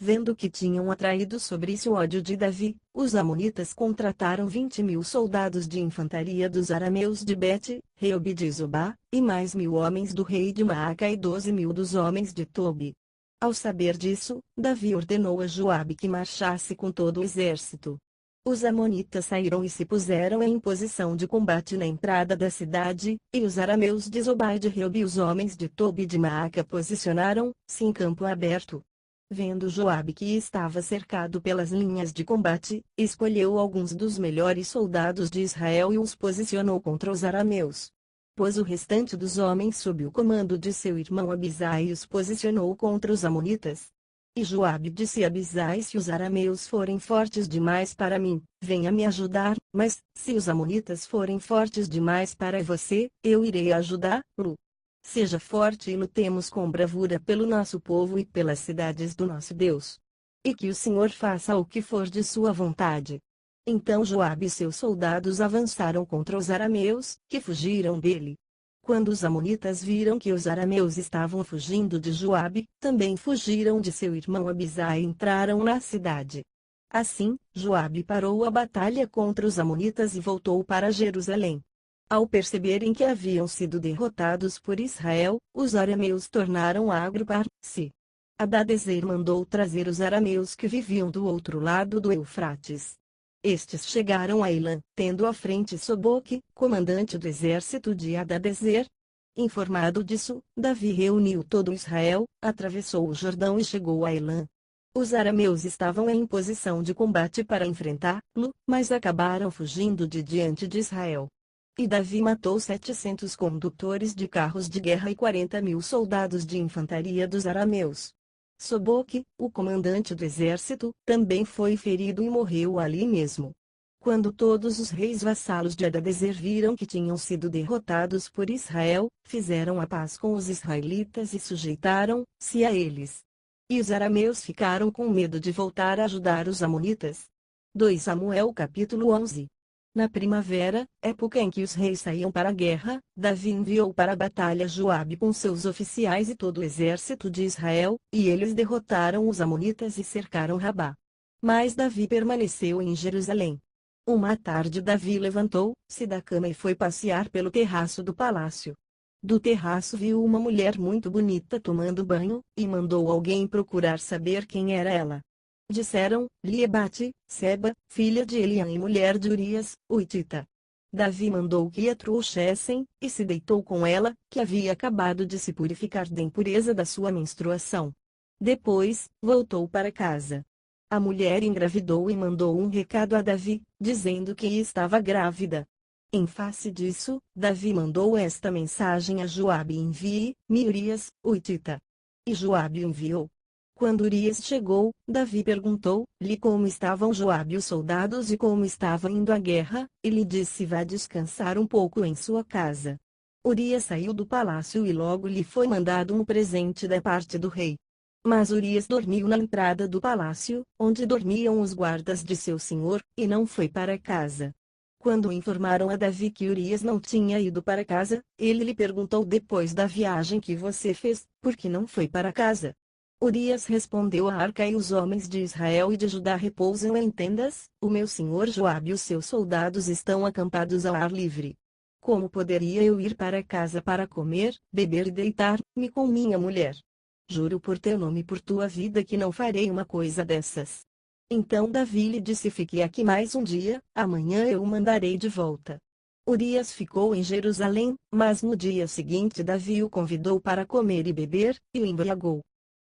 Vendo que tinham atraído sobre si o ódio de Davi, os amonitas contrataram 20.000 soldados de infantaria dos arameus de Bet-Reob de Zobá, e mais 1.000 homens do rei de Maaca e 12.000 dos homens de Tobi. Ao saber disso, Davi ordenou a Joabe que marchasse com todo o exército. Os amonitas saíram e se puseram em posição de combate na entrada da cidade, e os arameus de Zobá e de Reob e os homens de Tobi e de Maaca posicionaram-se em campo aberto. Vendo Joabe que estava cercado pelas linhas de combate, escolheu alguns dos melhores soldados de Israel e os posicionou contra os arameus. Pôs o restante dos homens sob o comando de seu irmão Abisai e os posicionou contra os amonitas. E Joabe disse a Abisai: se os arameus forem fortes demais para mim, venha me ajudar, mas, se os amonitas forem fortes demais para você, eu irei ajudá-lo. Seja forte e lutemos com bravura pelo nosso povo e pelas cidades do nosso Deus. E que o Senhor faça o que for de sua vontade. Então Joabe e seus soldados avançaram contra os arameus, que fugiram dele. Quando os amonitas viram que os arameus estavam fugindo de Joabe, também fugiram de seu irmão Abisai e entraram na cidade. Assim, Joabe parou a batalha contra os amonitas e voltou para Jerusalém. Ao perceberem que haviam sido derrotados por Israel, os arameus tornaram a agrupar-se. Hadadezer mandou trazer os arameus que viviam do outro lado do Eufrates. Estes chegaram a Elã, tendo à frente Soboque, comandante do exército de Hadadezer. Informado disso, Davi reuniu todo Israel, atravessou o Jordão e chegou a Elã. Os arameus estavam em posição de combate para enfrentá-lo, mas acabaram fugindo de diante de Israel. E Davi matou 700 condutores de carros de guerra e 40.000 soldados de infantaria dos arameus. Soboque, o comandante do exército, também foi ferido e morreu ali mesmo. Quando todos os reis vassalos de Hadadezer viram que tinham sido derrotados por Israel, fizeram a paz com os israelitas e sujeitaram-se a eles. E os arameus ficaram com medo de voltar a ajudar os amonitas. 2 Samuel capítulo 11. Na primavera, época em que os reis saíam para a guerra, Davi enviou para a batalha Joabe com seus oficiais e todo o exército de Israel, e eles derrotaram os amonitas e cercaram Rabá. Mas Davi permaneceu em Jerusalém. Uma tarde Davi levantou-se da cama e foi passear pelo terraço do palácio. Do terraço viu uma mulher muito bonita tomando banho, e mandou alguém procurar saber quem era ela. Disseram-lhe Ebate, Seba, filha de Eliã e mulher de Urias, o Hitita. Davi mandou que a trouxessem, e se deitou com ela, que havia acabado de se purificar da impureza da sua menstruação. Depois, voltou para casa. A mulher engravidou e mandou um recado a Davi, dizendo que estava grávida. Em face disso, Davi mandou esta mensagem a Joabe: envie-me Urias, o Hitita. E Joabe enviou. Quando Urias chegou, Davi perguntou-lhe como estavam Joabe e os soldados e como estava indo a guerra, e lhe disse: vá descansar um pouco em sua casa. Urias saiu do palácio e logo lhe foi mandado um presente da parte do rei. Mas Urias dormiu na entrada do palácio, onde dormiam os guardas de seu senhor, e não foi para casa. Quando informaram a Davi que Urias não tinha ido para casa, ele lhe perguntou: depois da viagem que você fez, por que não foi para casa? Urias respondeu: a arca e os homens de Israel e de Judá repousam em tendas, o meu senhor Joabe e os seus soldados estão acampados ao ar livre. Como poderia eu ir para casa para comer, beber e deitar-me com minha mulher? Juro por teu nome e por tua vida que não farei uma coisa dessas. Então Davi lhe disse: fique aqui mais um dia, amanhã eu o mandarei de volta. Urias ficou em Jerusalém, mas no dia seguinte Davi o convidou para comer e beber, e o embriagou.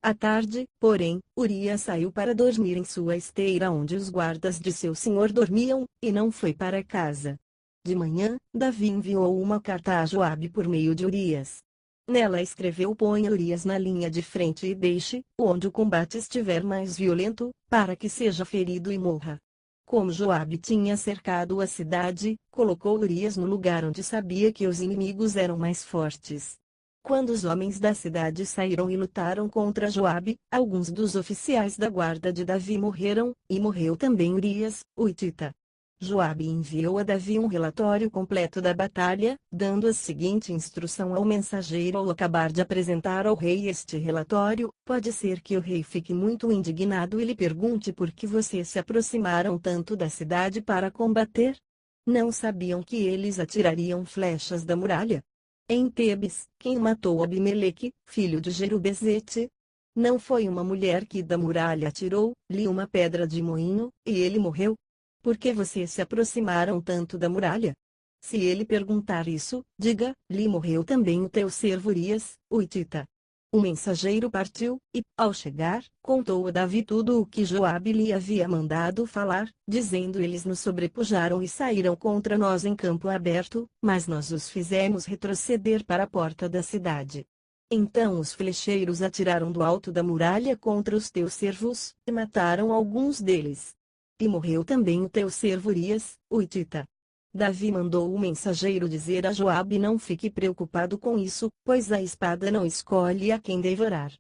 À tarde, porém, Urias saiu para dormir em sua esteira onde os guardas de seu senhor dormiam, e não foi para casa. De manhã, Davi enviou uma carta a Joabe por meio de Urias. Nela escreveu: ponha Urias na linha de frente e deixe, onde o combate estiver mais violento, para que seja ferido e morra. Como Joabe tinha cercado a cidade, colocou Urias no lugar onde sabia que os inimigos eram mais fortes. Quando os homens da cidade saíram e lutaram contra Joabe, alguns dos oficiais da guarda de Davi morreram, e morreu também Urias, o hitita. Joabe enviou a Davi um relatório completo da batalha, dando a seguinte instrução ao mensageiro ao acabar de apresentar ao rei este relatório: pode ser que o rei fique muito indignado e lhe pergunte por que vocês se aproximaram tanto da cidade para combater. Não sabiam que eles atirariam flechas da muralha? Em Tebes, quem matou Abimeleque, filho de Jerubezete? Não foi uma mulher que da muralha atirou-lhe uma pedra de moinho, e ele morreu? Por que vocês se aproximaram tanto da muralha? Se ele perguntar isso, diga-lhe: morreu também o teu servo Urias, o hitita. O mensageiro partiu, e, ao chegar, contou a Davi tudo o que Joabe lhe havia mandado falar, dizendo: eles nos sobrepujaram e saíram contra nós em campo aberto, mas nós os fizemos retroceder para a porta da cidade. Então os flecheiros atiraram do alto da muralha contra os teus servos, e mataram alguns deles. E morreu também o teu servo Urias, o hitita. Davi mandou o mensageiro dizer a Joabe: não fique preocupado com isso, pois a espada não escolhe a quem devorar.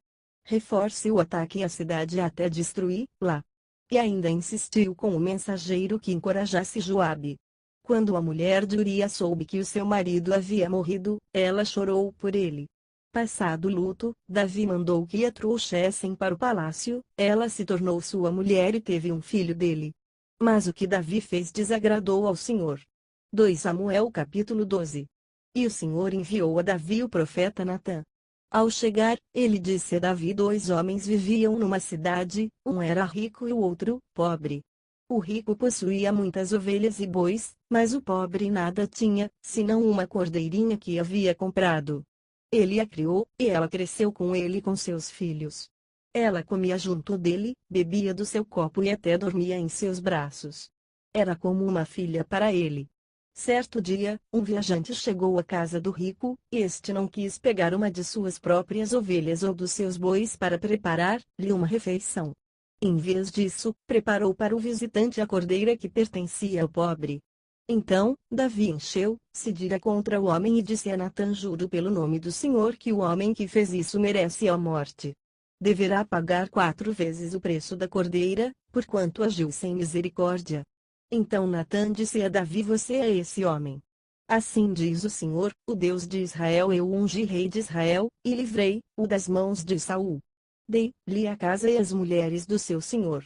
Reforce o ataque à cidade até destruí-la. E ainda insistiu com o mensageiro que encorajasse Joabe. Quando a mulher de Urias soube que o seu marido havia morrido, ela chorou por ele. Passado o luto, Davi mandou que a trouxessem para o palácio, ela se tornou sua mulher e teve um filho dele. Mas o que Davi fez desagradou ao Senhor. 2 Samuel capítulo 12. E o Senhor enviou a Davi o profeta Natã. Ao chegar, ele disse a Davi: dois homens viviam numa cidade, um era rico e o outro, pobre. O rico possuía muitas ovelhas e bois, mas o pobre nada tinha, senão uma cordeirinha que havia comprado. Ele a criou, e ela cresceu com ele e com seus filhos. Ela comia junto dele, bebia do seu copo e até dormia em seus braços. Era como uma filha para ele. Certo dia, um viajante chegou à casa do rico, e este não quis pegar uma de suas próprias ovelhas ou dos seus bois para preparar-lhe uma refeição. Em vez disso, preparou para o visitante a cordeira que pertencia ao pobre. Então, Davi encheu-se de ira contra o homem e disse a Natã: juro pelo nome do Senhor que o homem que fez isso merece a morte. Deverá pagar 4 vezes o preço da cordeira, porquanto agiu sem misericórdia. Então Natã disse a Davi: você é esse homem. Assim diz o Senhor, o Deus de Israel: eu ungi rei de Israel, e livrei-o das mãos de Saul. Dei-lhe a casa e as mulheres do seu senhor.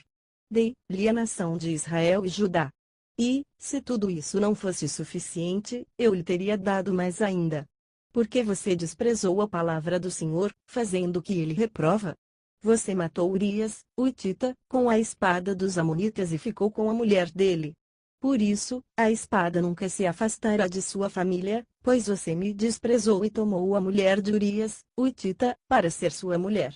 Dei-lhe a nação de Israel e Judá. E, se tudo isso não fosse suficiente, eu lhe teria dado mais ainda. Porque você desprezou a palavra do Senhor, fazendo o que ele reprova? Você matou Urias, o hitita, com a espada dos amonitas e ficou com a mulher dele. Por isso, a espada nunca se afastará de sua família, pois você me desprezou e tomou a mulher de Urias, o hitita, para ser sua mulher.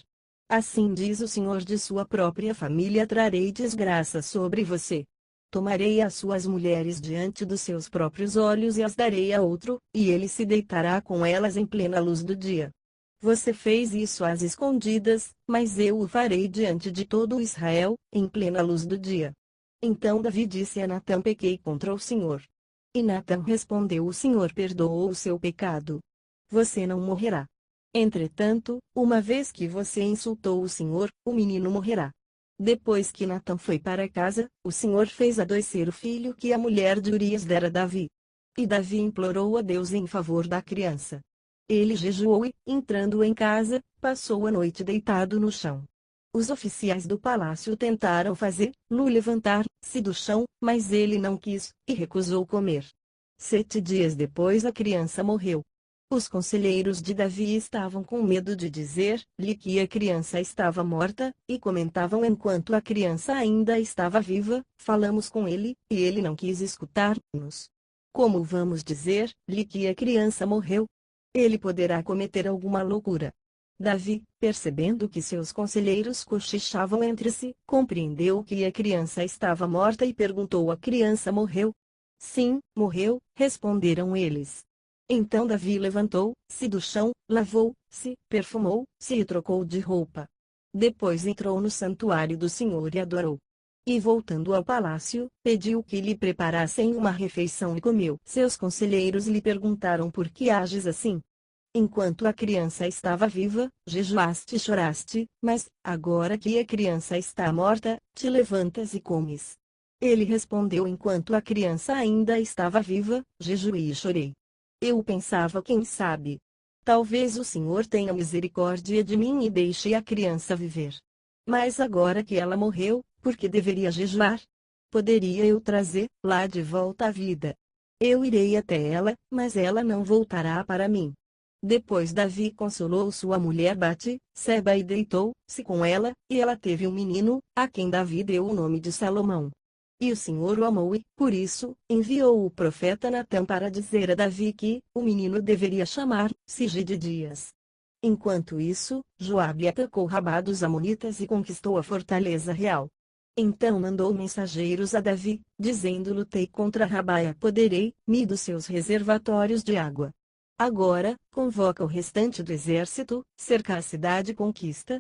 Assim diz o Senhor: de sua própria família trarei desgraça sobre você. Tomarei as suas mulheres diante dos seus próprios olhos e as darei a outro, e ele se deitará com elas em plena luz do dia. Você fez isso às escondidas, mas eu o farei diante de todo o Israel, em plena luz do dia. Então Davi disse a Natã: pequei contra o Senhor. E Natã respondeu: o Senhor perdoou o seu pecado. Você não morrerá. Entretanto, uma vez que você insultou o Senhor, o menino morrerá. Depois que Natã foi para casa, o Senhor fez adoecer o filho que a mulher de Urias dera a Davi. E Davi implorou a Deus em favor da criança. Ele jejuou e, entrando em casa, passou a noite deitado no chão. Os oficiais do palácio tentaram fazer-lo levantar-se do chão, mas ele não quis, e recusou comer. 7 dias depois a criança morreu. Os conselheiros de Davi estavam com medo de dizer-lhe que a criança estava morta, e comentavam enquanto a criança ainda estava viva: falamos com ele, e ele não quis escutar-nos. Como vamos dizer-lhe que a criança morreu? Ele poderá cometer alguma loucura. Davi, percebendo que seus conselheiros cochichavam entre si, compreendeu que a criança estava morta e perguntou: a criança morreu? Sim, morreu, responderam eles. Então Davi levantou-se do chão, lavou-se, perfumou-se e trocou de roupa. Depois entrou no santuário do Senhor e adorou. E voltando ao palácio, pediu que lhe preparassem uma refeição e comeu. Seus conselheiros lhe perguntaram por que ages assim. Enquanto a criança estava viva, jejuaste e choraste, mas, agora que a criança está morta, te levantas e comes. Ele respondeu: enquanto a criança ainda estava viva, jejuei e chorei. Eu pensava, quem sabe? Talvez o Senhor tenha misericórdia de mim e deixe a criança viver. Mas agora que ela morreu, por que deveria jejuar? Poderia eu trazê-la de volta à vida? Eu irei até ela, mas ela não voltará para mim. Depois Davi consolou sua mulher Bate-seba e deitou-se com ela, e ela teve um menino, a quem Davi deu o nome de Salomão. E o Senhor o amou e, por isso, enviou o profeta Natã para dizer a Davi que o menino deveria chamar-se Gede-Dias. Enquanto isso, Joabe atacou Rabá dos Amonitas e conquistou a fortaleza real. Então mandou mensageiros a Davi, dizendo: lutei contra Rabá e apoderei-me dos seus reservatórios de água. Agora, convoca o restante do exército, cerca a cidade e conquista.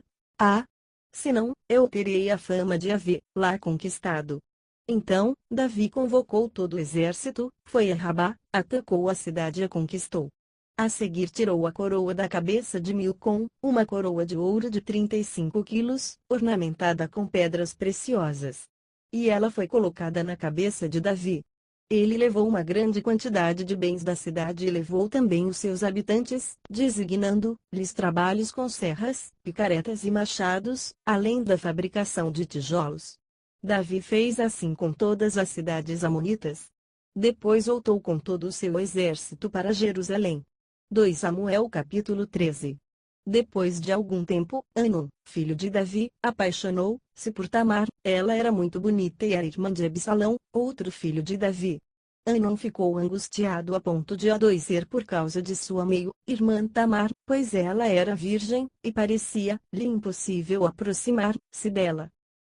Senão, eu terei a fama de havê-la conquistado. Então, Davi convocou todo o exército, foi a Rabá, atacou a cidade e a conquistou. A seguir tirou a coroa da cabeça de Milcom, uma coroa de ouro de 35 quilos, ornamentada com pedras preciosas. E ela foi colocada na cabeça de Davi. Ele levou uma grande quantidade de bens da cidade e levou também os seus habitantes, designando-lhes trabalhos com serras, picaretas e machados, além da fabricação de tijolos. Davi fez assim com todas as cidades amonitas. Depois voltou com todo o seu exército para Jerusalém. 2 Samuel capítulo 13. Depois de algum tempo, Anon, filho de Davi, apaixonou-se por Tamar. Ela era muito bonita e era irmã de Absalão, outro filho de Davi. Anon ficou angustiado a ponto de adoecer por causa de sua meio-irmã Tamar, pois ela era virgem, e parecia-lhe impossível aproximar-se dela.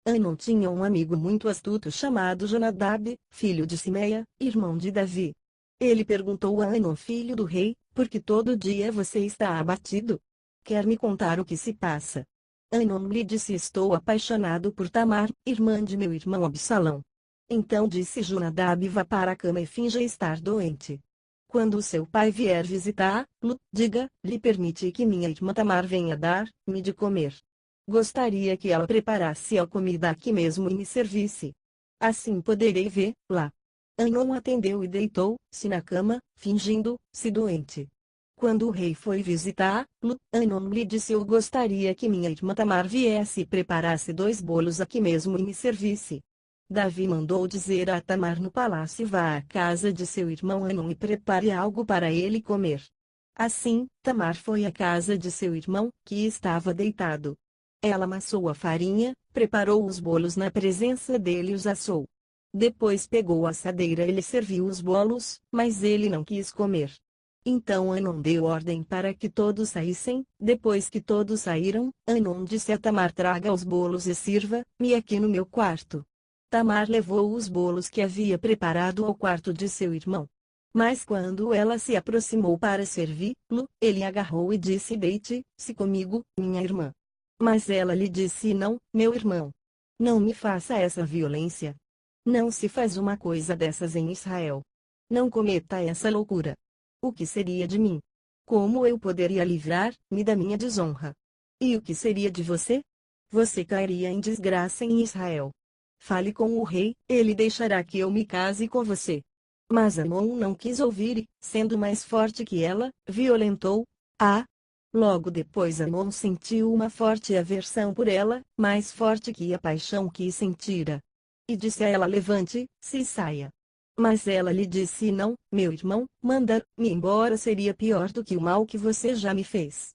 Anon tinha um amigo muito astuto chamado Jonadab, filho de Simeia, irmão de Davi. Ele perguntou a Anon, filho do rei: por que todo dia você está abatido? Quer me contar o que se passa? Anon lhe disse: estou apaixonado por Tamar, irmã de meu irmão Absalão. Então disse Jonadab: vá para a cama e finja estar doente. Quando o seu pai vier visitá-lo, diga-lhe: permite que minha irmã Tamar venha dar-me de comer. Gostaria que ela preparasse a comida aqui mesmo e me servisse. Assim poderei vê-la. Anon atendeu e deitou-se na cama, fingindo-se doente. Quando o rei foi visitá-lo, Anon lhe disse: eu gostaria que minha irmã Tamar viesse e preparasse 2 bolos aqui mesmo e me servisse. Davi mandou dizer a Tamar no palácio: vá à casa de seu irmão Anon e prepare algo para ele comer. Assim, Tamar foi à casa de seu irmão, que estava deitado. Ela amassou a farinha, preparou os bolos na presença dele e os assou. Depois pegou a assadeira e lhe serviu os bolos, mas ele não quis comer. Então Anon deu ordem para que todos saíssem. Depois que todos saíram, Anon disse a Tamar: traga os bolos e sirva-me aqui no meu quarto. Tamar levou os bolos que havia preparado ao quarto de seu irmão. Mas quando ela se aproximou para servi-lo, ele agarrou e disse: deite-se comigo, minha irmã. Mas ela lhe disse: não, meu irmão. Não me faça essa violência. Não se faz uma coisa dessas em Israel. Não cometa essa loucura. O que seria de mim? Como eu poderia livrar-me da minha desonra? E o que seria de você? Você cairia em desgraça em Israel. Fale com o rei, ele deixará que eu me case com você. Mas Anon não quis ouvir e, sendo mais forte que ela, violentou-a. Logo depois Anon sentiu uma forte aversão por ela, mais forte que a paixão que sentira. E disse a ela: levante-se e saia. Mas ela lhe disse: não, meu irmão, mandar-me embora seria pior do que o mal que você já me fez.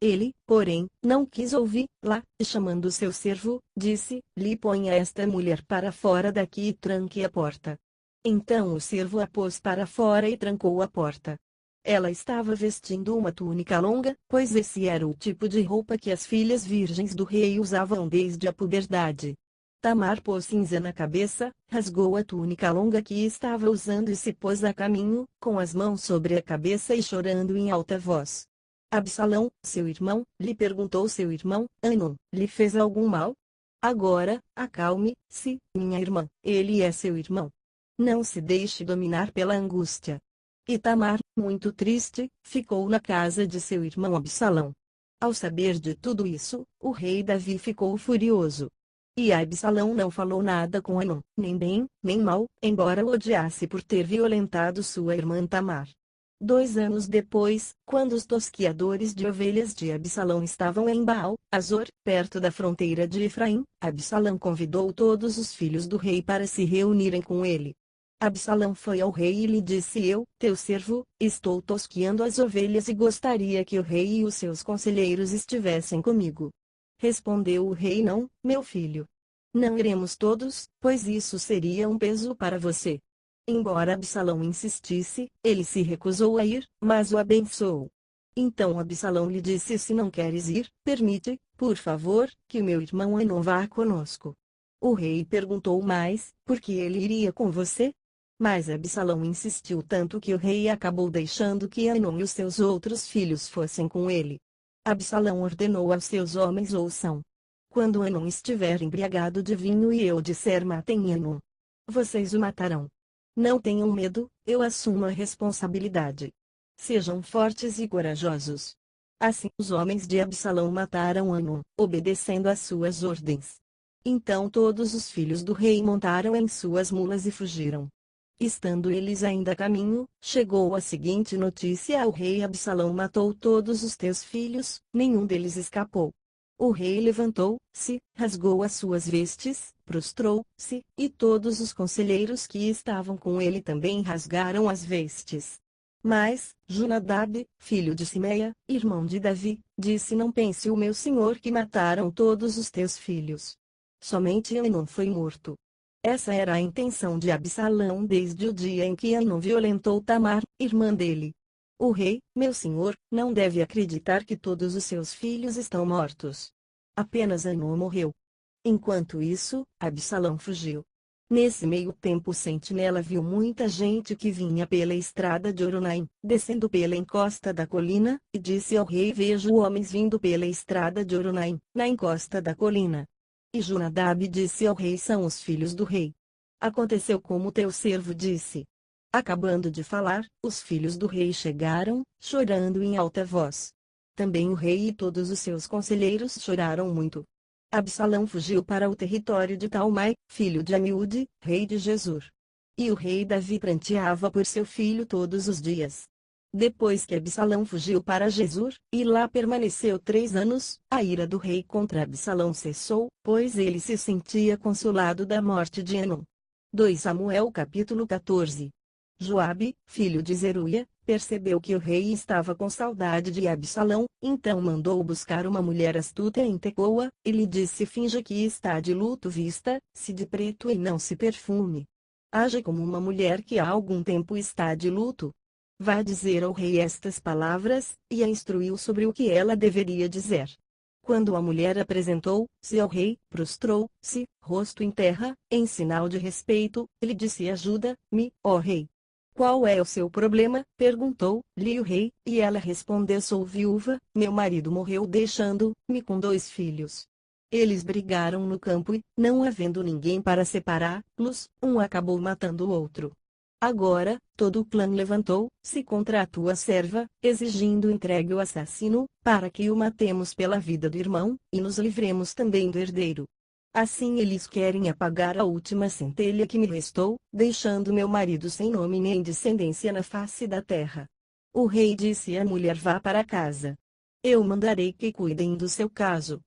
Ele, porém, não quis ouvi-la, e chamando seu servo, disse-lhe: ponha esta mulher para fora daqui e tranque a porta. Então o servo a pôs para fora e trancou a porta. Ela estava vestindo uma túnica longa, pois esse era o tipo de roupa que as filhas virgens do rei usavam desde a puberdade. Tamar pôs cinza na cabeça, rasgou a túnica longa que estava usando e se pôs a caminho, com as mãos sobre a cabeça e chorando em alta voz. Absalão, seu irmão, lhe perguntou seu irmão, Anon, lhe fez algum mal? Agora, acalme-se, minha irmã, ele é seu irmão. Não se deixe dominar pela angústia. E Tamar, muito triste, ficou na casa de seu irmão Absalão. Ao saber de tudo isso, o rei Davi ficou furioso. E Absalão não falou nada com Anon, nem bem, nem mal, embora o odiasse por ter violentado sua irmã Tamar. 2 anos depois, quando os tosquiadores de ovelhas de Absalão estavam em Baal-Azor, perto da fronteira de Efraim, Absalão convidou todos os filhos do rei para se reunirem com ele. Absalão foi ao rei e lhe disse: Eu, teu servo, estou tosquiando as ovelhas e gostaria que o rei e os seus conselheiros estivessem comigo. Respondeu o rei: Não, meu filho. Não iremos todos, pois isso seria um peso para você. Embora Absalão insistisse, ele se recusou a ir, mas o abençoou. Então Absalão lhe disse: Se não queres ir, permite, por favor, que meu irmão Anon vá conosco. O rei perguntou mais: Por que ele iria com você? Mas Absalão insistiu tanto que o rei acabou deixando que Anon e os seus outros filhos fossem com ele. Absalão ordenou aos seus homens: Ouçam. Quando Anon estiver embriagado de vinho e eu disser matem Anon, vocês o matarão. Não tenham medo, eu assumo a responsabilidade. Sejam fortes e corajosos. Assim os homens de Absalão mataram Anon, obedecendo às suas ordens. Então todos os filhos do rei montaram em suas mulas e fugiram. Estando eles ainda a caminho, chegou a seguinte notícia ao rei: Absalão matou todos os teus filhos, nenhum deles escapou. O rei levantou-se, rasgou as suas vestes, prostrou-se, e todos os conselheiros que estavam com ele também rasgaram as vestes. Mas, Jonadab, filho de Simeia, irmão de Davi, disse: Não pense o meu senhor que mataram todos os teus filhos. Somente Anon foi morto. Essa era a intenção de Absalão desde o dia em que Anon violentou Tamar, irmã dele. O rei, meu senhor, não deve acreditar que todos os seus filhos estão mortos. Apenas Anon morreu. Enquanto isso, Absalão fugiu. Nesse meio tempo o sentinela viu muita gente que vinha pela estrada de Oronaim, descendo pela encosta da colina, e disse ao rei: Vejo homens vindo pela estrada de Oronaim, na encosta da colina. E Jonadab disse ao rei: São os filhos do rei. Aconteceu como teu servo disse. Acabando de falar, os filhos do rei chegaram, chorando em alta voz. Também o rei e todos os seus conselheiros choraram muito. Absalão fugiu para o território de Talmai, filho de Amiúde, rei de Gesur. E o rei Davi pranteava por seu filho todos os dias. Depois que Absalão fugiu para Gesur, e lá permaneceu 3 anos, a ira do rei contra Absalão cessou, pois ele se sentia consolado da morte de Anon. 2 Samuel capítulo 14. Joabe, filho de Zeruia, percebeu que o rei estava com saudade de Absalão, então mandou buscar uma mulher astuta em Tecoa, e lhe disse: Finja que está de luto, vista-se de preto e não se perfume. Age como uma mulher que há algum tempo está de luto. Vá dizer ao rei estas palavras, e a instruiu sobre o que ela deveria dizer. Quando a mulher apresentou-se ao rei, prostrou-se, rosto em terra, em sinal de respeito, ele disse: Ajuda-me, ó rei. Qual é o seu problema? Perguntou-lhe o rei, e ela respondeu: Sou viúva, meu marido morreu deixando-me com 2 filhos. Eles brigaram no campo e, não havendo ninguém para separá-los, um acabou matando o outro. Agora, todo o clã levantou-se contra a tua serva, exigindo entregue o assassino, para que o matemos pela vida do irmão, e nos livremos também do herdeiro. Assim eles querem apagar a última centelha que me restou, deixando meu marido sem nome nem descendência na face da terra. O rei disse à mulher: Vá para casa. Eu mandarei que cuidem do seu caso.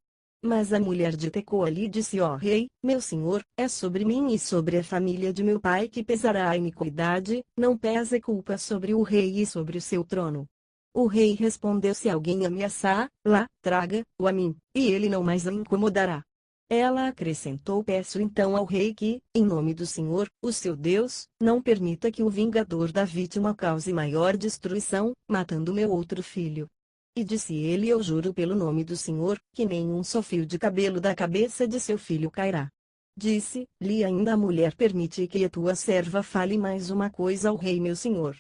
Mas a mulher de Tecoa lhe disse: Ó rei, meu senhor, é sobre mim e sobre a família de meu pai que pesará a iniquidade, não pesa culpa sobre o rei e sobre o seu trono. O rei respondeu: Se alguém ameaçá-la, traga-o a mim, e ele não mais a incomodará. Ela acrescentou: Peço então ao rei que, em nome do Senhor, o seu Deus, não permita que o vingador da vítima cause maior destruição, matando meu outro filho. E disse ele: Eu juro pelo nome do Senhor, que nenhum só fio de cabelo da cabeça de seu filho cairá. Disse-lhe ainda a mulher: permite que a tua serva fale mais uma coisa ao rei meu senhor.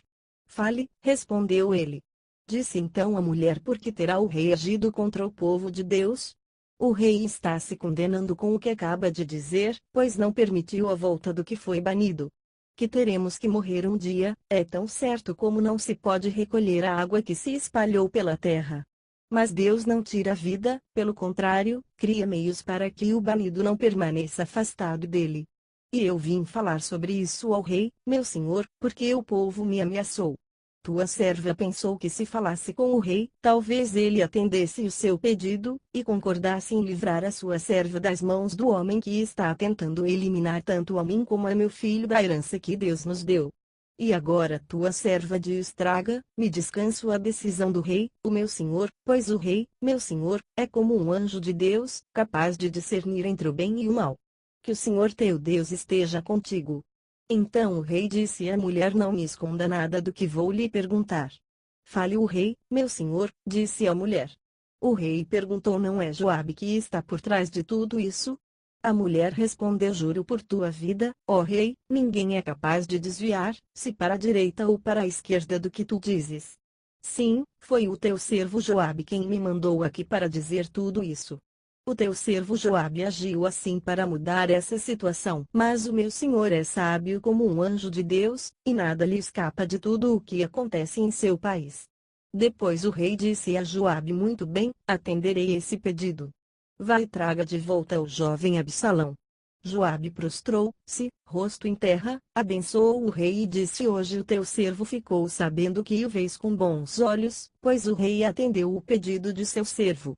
Fale, respondeu ele. Disse então a mulher: por que terá o rei agido contra o povo de Deus? O rei está se condenando com o que acaba de dizer, pois não permitiu a volta do que foi banido. Que teremos que morrer um dia, é tão certo como não se pode recolher a água que se espalhou pela terra. Mas Deus não tira a vida, pelo contrário, cria meios para que o banido não permaneça afastado dele. E eu vim falar sobre isso ao rei, meu senhor, porque o povo me ameaçou. Tua serva pensou que se falasse com o rei, talvez ele atendesse o seu pedido, e concordasse em livrar a sua serva das mãos do homem que está tentando eliminar tanto a mim como a meu filho da herança que Deus nos deu. E agora tua serva diz: traga-me descanso a decisão do rei, o meu senhor, pois o rei, meu senhor, é como um anjo de Deus, capaz de discernir entre o bem e o mal. Que o Senhor teu Deus esteja contigo. Então o rei disse à mulher: não me esconda nada do que vou lhe perguntar. Fale o rei, meu senhor, disse a mulher. O rei perguntou: não é Joabe que está por trás de tudo isso? A mulher respondeu: juro por tua vida, ó rei, ninguém é capaz de desviar-se para a direita ou para a esquerda do que tu dizes. Sim, foi o teu servo Joabe quem me mandou aqui para dizer tudo isso. O teu servo Joabe agiu assim para mudar essa situação. Mas o meu senhor é sábio como um anjo de Deus, e nada lhe escapa de tudo o que acontece em seu país. Depois o rei disse a Joabe: muito bem, atenderei esse pedido. Vá e traga de volta o jovem Absalão. Joabe prostrou-se, rosto em terra, abençoou o rei e disse: hoje o teu servo ficou sabendo que o vês com bons olhos, pois o rei atendeu o pedido de seu servo.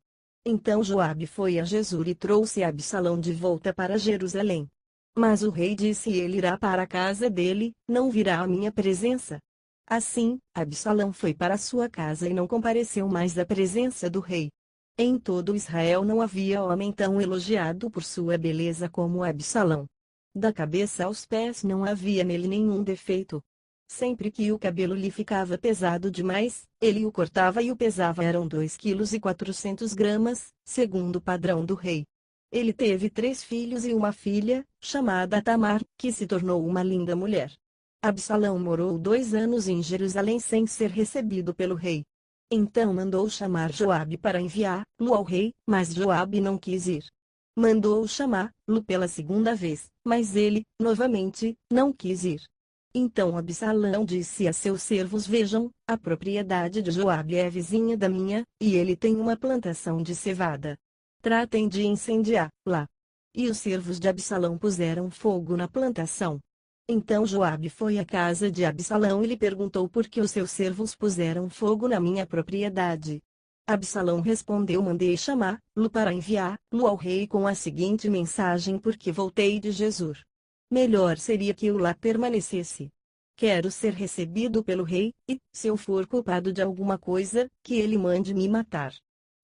Então Joabe foi a Jesur e trouxe Absalão de volta para Jerusalém. Mas o rei disse: ele irá para a casa dele, não virá à minha presença. Assim, Absalão foi para sua casa e não compareceu mais à presença do rei. Em todo Israel não havia homem tão elogiado por sua beleza como Absalão. Da cabeça aos pés não havia nele nenhum defeito. Sempre que o cabelo lhe ficava pesado demais, ele o cortava e o pesava. Eram 2,4 kg, segundo o padrão do rei. Ele teve 3 filhos e uma filha, chamada Tamar, que se tornou uma linda mulher. Absalão morou 2 anos em Jerusalém sem ser recebido pelo rei. Então mandou chamar Joabe para enviá-lo ao rei, mas Joabe não quis ir. Mandou chamá-lo pela segunda vez, mas ele, novamente, não quis ir. Então Absalão disse a seus servos: vejam, a propriedade de Joabe é vizinha da minha, e ele tem uma plantação de cevada. Tratem de incendiá-la. E os servos de Absalão puseram fogo na plantação. Então Joabe foi à casa de Absalão e lhe perguntou: por que os seus servos puseram fogo na minha propriedade? Absalão respondeu: mandei chamá-lo para enviá-lo ao rei com a seguinte mensagem: porque voltei de Jesur. Melhor seria que eu lá permanecesse. Quero ser recebido pelo rei, e, se eu for culpado de alguma coisa, que ele mande me matar.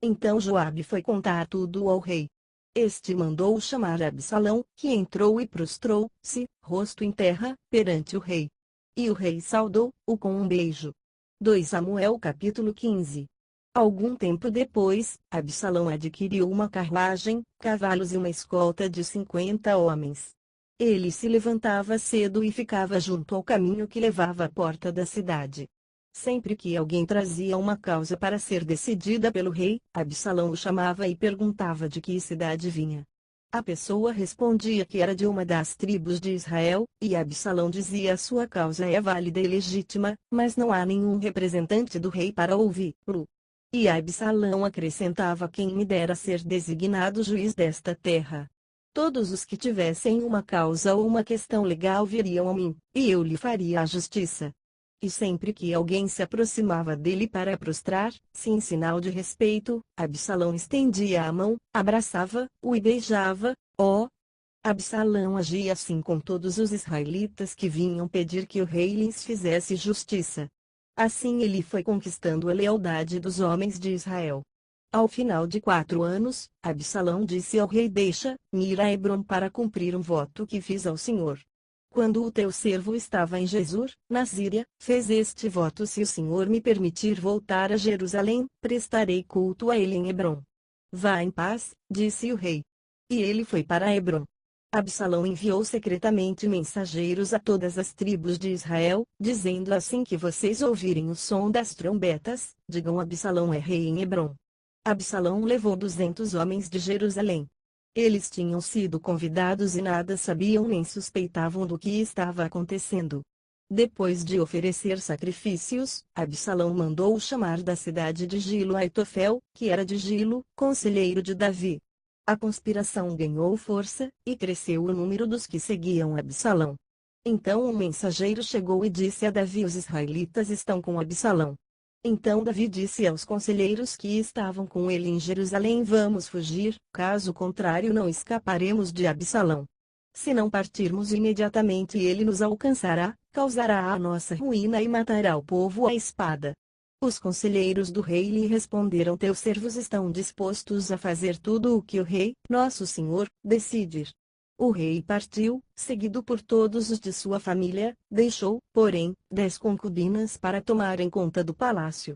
Então Joabe foi contar tudo ao rei. Este mandou chamar Absalão, que entrou e prostrou-se, rosto em terra, perante o rei. E o rei saudou-o com um beijo. 2 Samuel capítulo 15. Algum tempo depois, Absalão adquiriu uma carruagem, cavalos e uma escolta de 50 homens. Ele se levantava cedo e ficava junto ao caminho que levava à porta da cidade. Sempre que alguém trazia uma causa para ser decidida pelo rei, Absalão o chamava e perguntava de que cidade vinha. A pessoa respondia que era de uma das tribos de Israel, e Absalão dizia: a sua causa é válida e legítima, mas não há nenhum representante do rei para ouvi-lo. E Absalão acrescentava: quem me dera ser designado juiz desta terra. Todos os que tivessem uma causa ou uma questão legal viriam a mim, e eu lhe faria a justiça. E sempre que alguém se aproximava dele para prostrar-se em sinal de respeito, Absalão estendia a mão, abraçava-o e beijava. Absalão agia assim com todos os israelitas que vinham pedir que o rei lhes fizesse justiça. Assim ele foi conquistando a lealdade dos homens de Israel. Ao final de 4 anos, Absalão disse ao rei: deixa-me ir a Hebrom para cumprir um voto que fiz ao Senhor. Quando o teu servo estava em Jesur, na Síria, fez este voto: se o Senhor me permitir voltar a Jerusalém, prestarei culto a ele em Hebrom. Vá em paz, disse o rei. E ele foi para Hebrom. Absalão enviou secretamente mensageiros a todas as tribos de Israel, dizendo: assim que vocês ouvirem o som das trombetas, digam: Absalão é rei em Hebrom. Absalão levou 200 homens de Jerusalém. Eles tinham sido convidados e nada sabiam nem suspeitavam do que estava acontecendo. Depois de oferecer sacrifícios, Absalão mandou chamar da cidade de Gilo Aitofel, que era de Gilo, conselheiro de Davi. A conspiração ganhou força, e cresceu o número dos que seguiam Absalão. Então um mensageiro chegou e disse a Davi: os israelitas estão com Absalão. Então Davi disse aos conselheiros que estavam com ele em Jerusalém: vamos fugir, caso contrário não escaparemos de Absalão. Se não partirmos imediatamente ele nos alcançará, causará a nossa ruína e matará o povo à espada. Os conselheiros do rei lhe responderam: teus servos estão dispostos a fazer tudo o que o rei, nosso senhor, decidir. O rei partiu, seguido por todos os de sua família, deixou, porém, 10 concubinas para tomarem conta do palácio.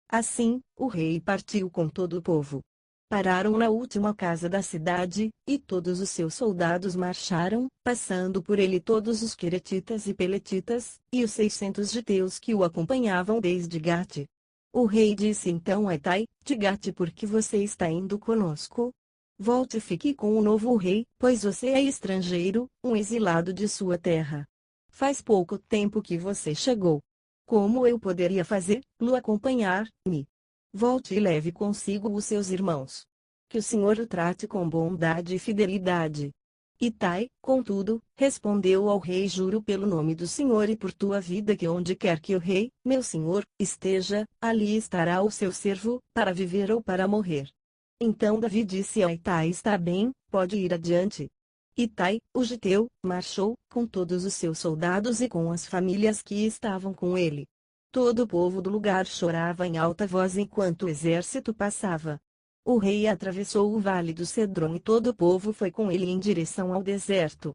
Assim, o rei partiu com todo o povo. Pararam na última casa da cidade, e todos os seus soldados marcharam, passando por ele todos os queretitas e peletitas, e os 600 giteus que o acompanhavam desde Gate. O rei disse então a Itai, de Gate: por que você está indo conosco? Volte e fique com o novo rei, pois você é estrangeiro, um exilado de sua terra. Faz pouco tempo que você chegou. Como eu poderia fazer-lo acompanhar-me? Volte e leve consigo os seus irmãos. Que o Senhor o trate com bondade e fidelidade. Itai, contudo, respondeu ao rei: juro pelo nome do Senhor e por tua vida que onde quer que o rei, meu senhor, esteja, ali estará o seu servo, para viver ou para morrer. Então Davi disse a Itai: está bem, pode ir adiante. Itai, o giteu, marchou, com todos os seus soldados e com as famílias que estavam com ele. Todo o povo do lugar chorava em alta voz enquanto o exército passava. O rei atravessou o vale do Cedron e todo o povo foi com ele em direção ao deserto.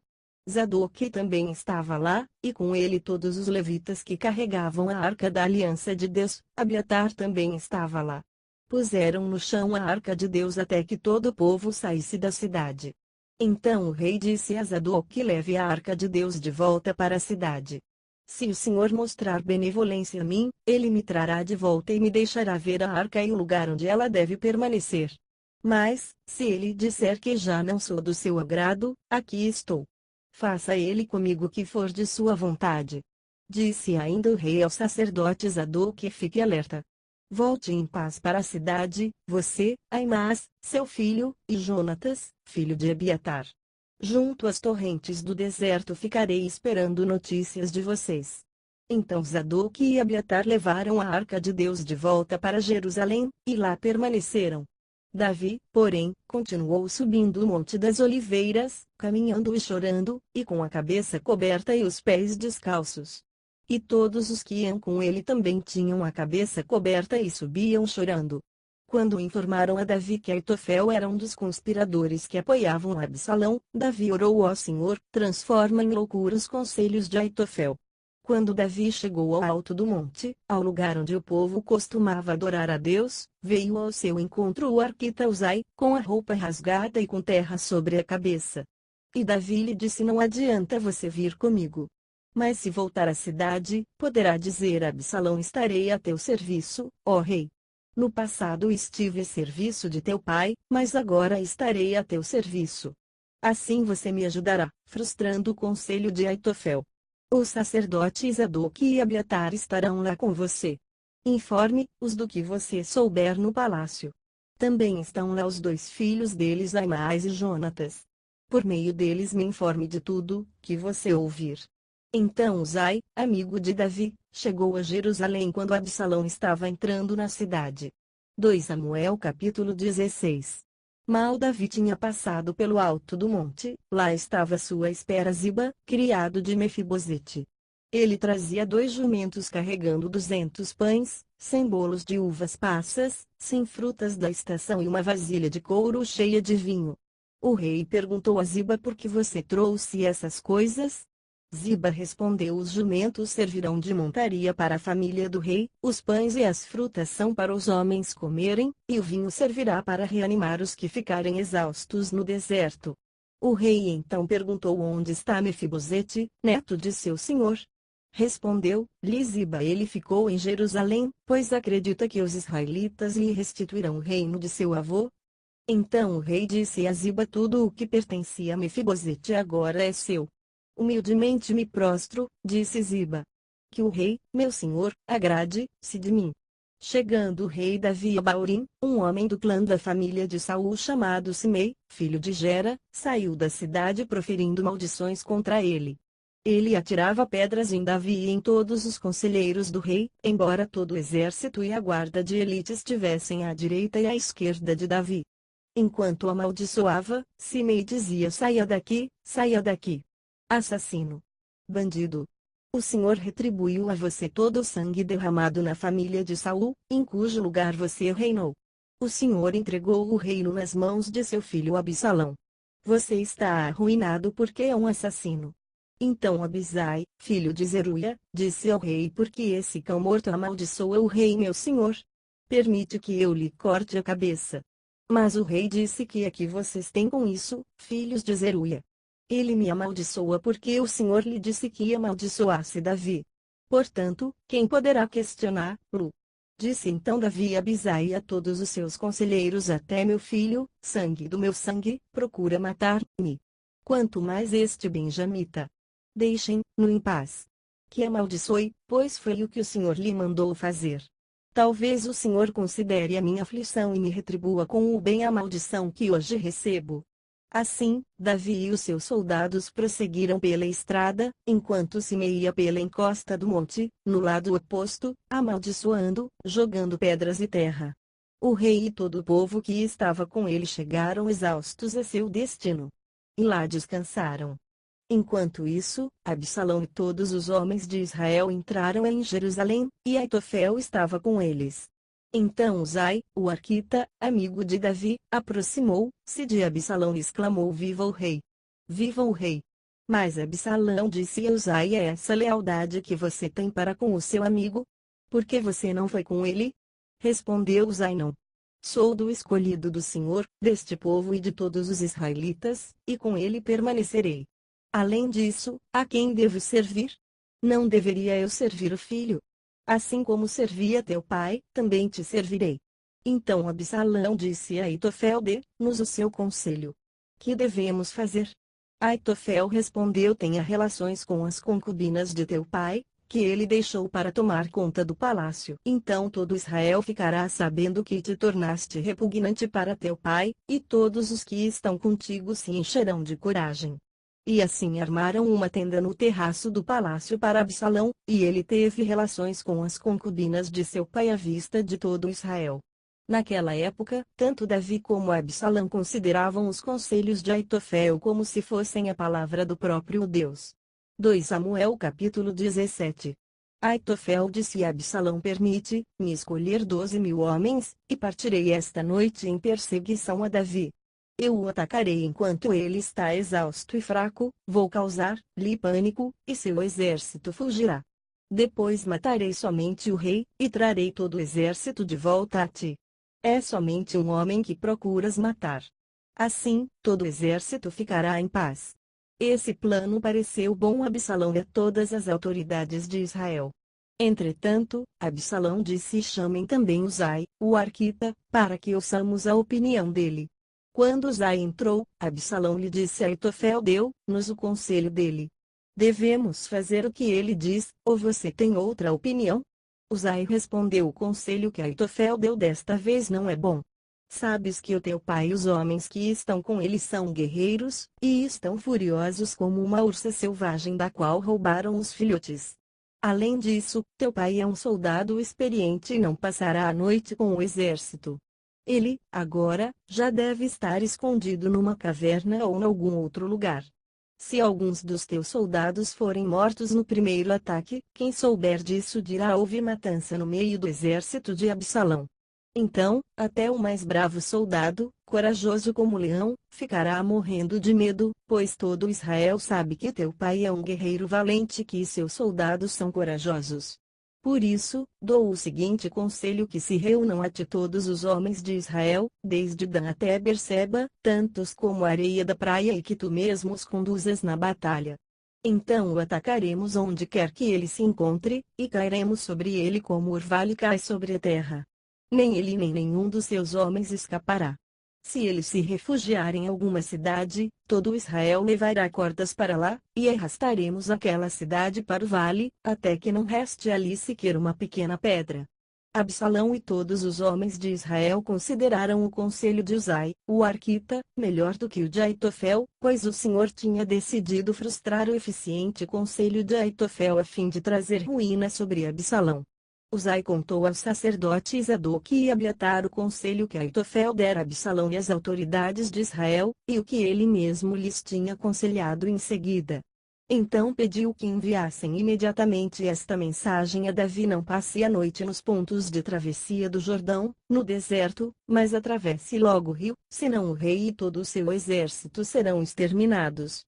Zadoque também estava lá, e com ele todos os levitas que carregavam a arca da aliança de Deus. Abiatar também estava lá. Puseram no chão a arca de Deus até que todo o povo saísse da cidade. Então o rei disse a Zadoque: leve a arca de Deus de volta para a cidade. Se o Senhor mostrar benevolência a mim, ele me trará de volta e me deixará ver a arca e o lugar onde ela deve permanecer. Mas, se ele disser que já não sou do seu agrado, aqui estou. Faça ele comigo o que for de sua vontade. Disse ainda o rei ao sacerdote Zadoque: fique alerta. Volte em paz para a cidade, você, Aimás, seu filho, e Jonatas, filho de Abiatar. Junto às torrentes do deserto ficarei esperando notícias de vocês. Então Zadoque e Abiatar levaram a arca de Deus de volta para Jerusalém, e lá permaneceram. Davi, porém, continuou subindo o Monte das Oliveiras, caminhando e chorando, e com a cabeça coberta e os pés descalços. E todos os que iam com ele também tinham a cabeça coberta e subiam chorando. Quando informaram a Davi que Aitofel era um dos conspiradores que apoiavam Absalão, Davi orou ao Senhor: transforma em loucura os conselhos de Aitofel. Quando Davi chegou ao alto do monte, ao lugar onde o povo costumava adorar a Deus, veio ao seu encontro o arquita Uzai, com a roupa rasgada e com terra sobre a cabeça. E Davi lhe disse: não adianta você vir comigo. Mas se voltar à cidade, poderá dizer a Absalão: estarei a teu serviço, ó rei. No passado estive a serviço de teu pai, mas agora estarei a teu serviço. Assim você me ajudará, frustrando o conselho de Aitofel. Os sacerdotes Zadoque e Abiatar estarão lá com você. Informe-os do que você souber no palácio. Também estão lá os 2 filhos deles, Aimás e Jonatas. Por meio deles me informe de tudo que você ouvir. Então Uzai, amigo de Davi, chegou a Jerusalém quando Absalão estava entrando na cidade. 2 Samuel capítulo 16. Mal Davi tinha passado pelo alto do monte, lá estava à sua espera Ziba, criado de Mefibosete. Ele trazia 2 jumentos carregando 200 pães, 100 bolos de uvas passas, 100 frutas da estação e uma vasilha de couro cheia de vinho. O rei perguntou a Ziba: por que você trouxe essas coisas? Ziba respondeu: os jumentos servirão de montaria para a família do rei, os pães e as frutas são para os homens comerem, e o vinho servirá para reanimar os que ficarem exaustos no deserto. O rei então perguntou onde está Mefibosete, neto de seu senhor. Respondeu-lhe Ziba: ele ficou em Jerusalém, pois acredita que os israelitas lhe restituirão o reino de seu avô. Então o rei disse a Ziba: tudo o que pertencia a Mefibosete agora é seu. Humildemente me prostro, disse Ziba. Que o rei, meu senhor, agrade-se de mim. Chegando o rei Davi a Baurim, um homem do clã da família de Saul chamado Simei, filho de Gera, saiu da cidade proferindo maldições contra ele. Ele atirava pedras em Davi e em todos os conselheiros do rei, embora todo o exército e a guarda de elite estivessem à direita e à esquerda de Davi. Enquanto o amaldiçoava, Simei dizia: saia daqui, assassino, bandido. O Senhor retribuiu a você todo o sangue derramado na família de Saul, em cujo lugar você reinou. O Senhor entregou o reino nas mãos de seu filho Absalão. Você está arruinado porque é um assassino. Então Abisai, filho de Zeruia, disse ao rei: porque esse cão morto amaldiçoa o rei meu senhor? Permite que eu lhe corte a cabeça. Mas o rei disse: que é que vocês têm com isso, filhos de Zeruia? Ele me amaldiçoa porque o Senhor lhe disse que amaldiçoasse Davi. Portanto, quem poderá questioná-lo? Disse então Davi a Abisai e a todos os seus conselheiros: até meu filho, sangue do meu sangue, procura matar-me. Quanto mais este benjamita. Deixem-no em paz. Que amaldiçoe, pois foi o que o Senhor lhe mandou fazer. Talvez o Senhor considere a minha aflição e me retribua com o bem a maldição que hoje recebo. Assim, Davi e os seus soldados prosseguiram pela estrada, enquanto Simei ia pela encosta do monte, no lado oposto, amaldiçoando, jogando pedras e terra. O rei e todo o povo que estava com ele chegaram exaustos a seu destino. E lá descansaram. Enquanto isso, Absalão e todos os homens de Israel entraram em Jerusalém, e Aitofel estava com eles. Então Uzai, o arquita, amigo de Davi, aproximou-se de Absalão e exclamou: viva o rei! Viva o rei! Mas Absalão disse a Uzai: é essa lealdade que você tem para com o seu amigo? Por que você não foi com ele? Respondeu Uzai: não. Sou do escolhido do Senhor, deste povo e de todos os israelitas, e com ele permanecerei. Além disso, a quem devo servir? Não deveria eu servir o filho? Assim como servi a teu pai, também te servirei. Então Absalão disse a Aitofel: dê-nos o seu conselho. Que devemos fazer? Aitofel respondeu: tenha relações com as concubinas de teu pai, que ele deixou para tomar conta do palácio. Então todo Israel ficará sabendo que te tornaste repugnante para teu pai, e todos os que estão contigo se encherão de coragem. E assim armaram uma tenda no terraço do palácio para Absalão, e ele teve relações com as concubinas de seu pai à vista de todo Israel. Naquela época, tanto Davi como Absalão consideravam os conselhos de Aitofel como se fossem a palavra do próprio Deus. 2 Samuel capítulo 17. Aitofel disse a Absalão: permite-me escolher 12.000 homens, e partirei esta noite em perseguição a Davi. Eu o atacarei enquanto ele está exausto e fraco, vou causar-lhe pânico, e seu exército fugirá. Depois matarei somente o rei, e trarei todo o exército de volta a ti. É somente um homem que procuras matar. Assim, todo o exército ficará em paz. Esse plano pareceu bom a Absalão e a todas as autoridades de Israel. Entretanto, Absalão disse: chamem também Uzai, o arquita, para que ouçamos a opinião dele. Quando Uzai entrou, Absalão lhe disse a Aitofel: deu-nos o conselho dele. Devemos fazer o que ele diz, ou você tem outra opinião? Uzai respondeu: o conselho que Aitofel deu desta vez não é bom. Sabes que o teu pai e os homens que estão com ele são guerreiros, e estão furiosos como uma ursa selvagem da qual roubaram os filhotes. Além disso, teu pai é um soldado experiente e não passará a noite com o exército. Ele, agora, já deve estar escondido numa caverna ou em algum outro lugar. Se alguns dos teus soldados forem mortos no primeiro ataque, quem souber disso dirá: houve matança no meio do exército de Absalão. Então, até o mais bravo soldado, corajoso como leão, ficará morrendo de medo, pois todo Israel sabe que teu pai é um guerreiro valente e que seus soldados são corajosos. Por isso, dou o seguinte conselho: que se reúnam a ti todos os homens de Israel, desde Dan até Berseba, tantos como a areia da praia, e que tu mesmo os conduzas na batalha. Então o atacaremos onde quer que ele se encontre, e cairemos sobre ele como o orvalho cai sobre a terra. Nem ele nem nenhum dos seus homens escapará. Se ele se refugiar em alguma cidade, todo Israel levará cordas para lá, e arrastaremos aquela cidade para o vale, até que não reste ali sequer uma pequena pedra. Absalão e todos os homens de Israel consideraram o conselho de Uzai, o arquita, melhor do que o de Aitofel, pois o Senhor tinha decidido frustrar o eficiente conselho de Aitofel a fim de trazer ruína sobre Absalão. Uzai contou aos sacerdotes Zadok e Abiatar o conselho que Aitofel dera a Absalão e às autoridades de Israel, e o que ele mesmo lhes tinha aconselhado em seguida. Então pediu que enviassem imediatamente esta mensagem a Davi: não passe a noite nos pontos de travessia do Jordão, no deserto, mas atravesse logo o rio, senão o rei e todo o seu exército serão exterminados.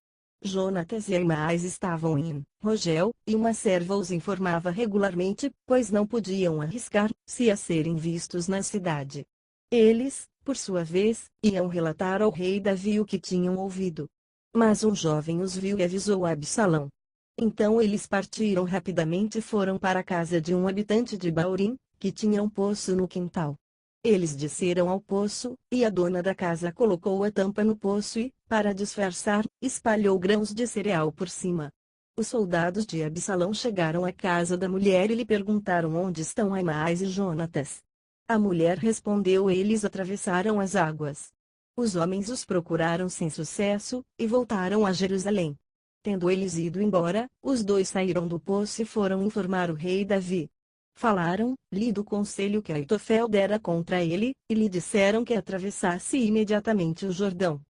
Jonatas e Aimás estavam em Rogel, e uma serva os informava regularmente, pois não podiam arriscar-se a serem vistos na cidade. Eles, por sua vez, iam relatar ao rei Davi o que tinham ouvido. Mas um jovem os viu e avisou a Absalão. Então eles partiram rapidamente e foram para a casa de um habitante de Baurim, que tinha um poço no quintal. Eles desceram ao poço, e a dona da casa colocou a tampa no poço e, para disfarçar, espalhou grãos de cereal por cima. Os soldados de Absalão chegaram à casa da mulher e lhe perguntaram onde estão Aimás e Jonatas. A mulher respondeu: eles atravessaram as águas. Os homens os procuraram sem sucesso, e voltaram a Jerusalém. Tendo eles ido embora, os dois saíram do poço e foram informar o rei Davi. Falaram-lhe do conselho que Aitofel dera contra ele, e lhe disseram que atravessasse imediatamente o Jordão.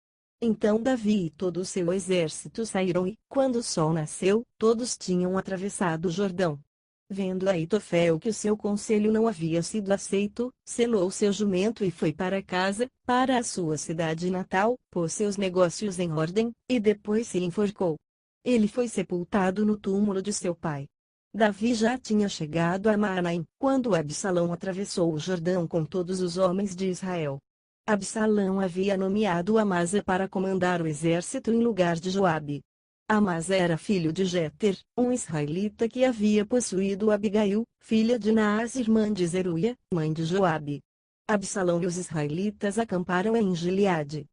Então Davi e todo o seu exército saíram e, quando o sol nasceu, todos tinham atravessado o Jordão. Vendo Aitofel que o seu conselho não havia sido aceito, selou seu jumento e foi para casa, para a sua cidade natal, pôs seus negócios em ordem, e depois se enforcou. Ele foi sepultado no túmulo de seu pai. Davi já tinha chegado a Maanaim, quando Absalão atravessou o Jordão com todos os homens de Israel. Absalão havia nomeado Amasa para comandar o exército em lugar de Joabe. Amasa era filho de Jéter, um israelita que havia possuído Abigail, filha de Naás, irmã de Zeruia, mãe de Joabe. Absalão e os israelitas acamparam em Gileade.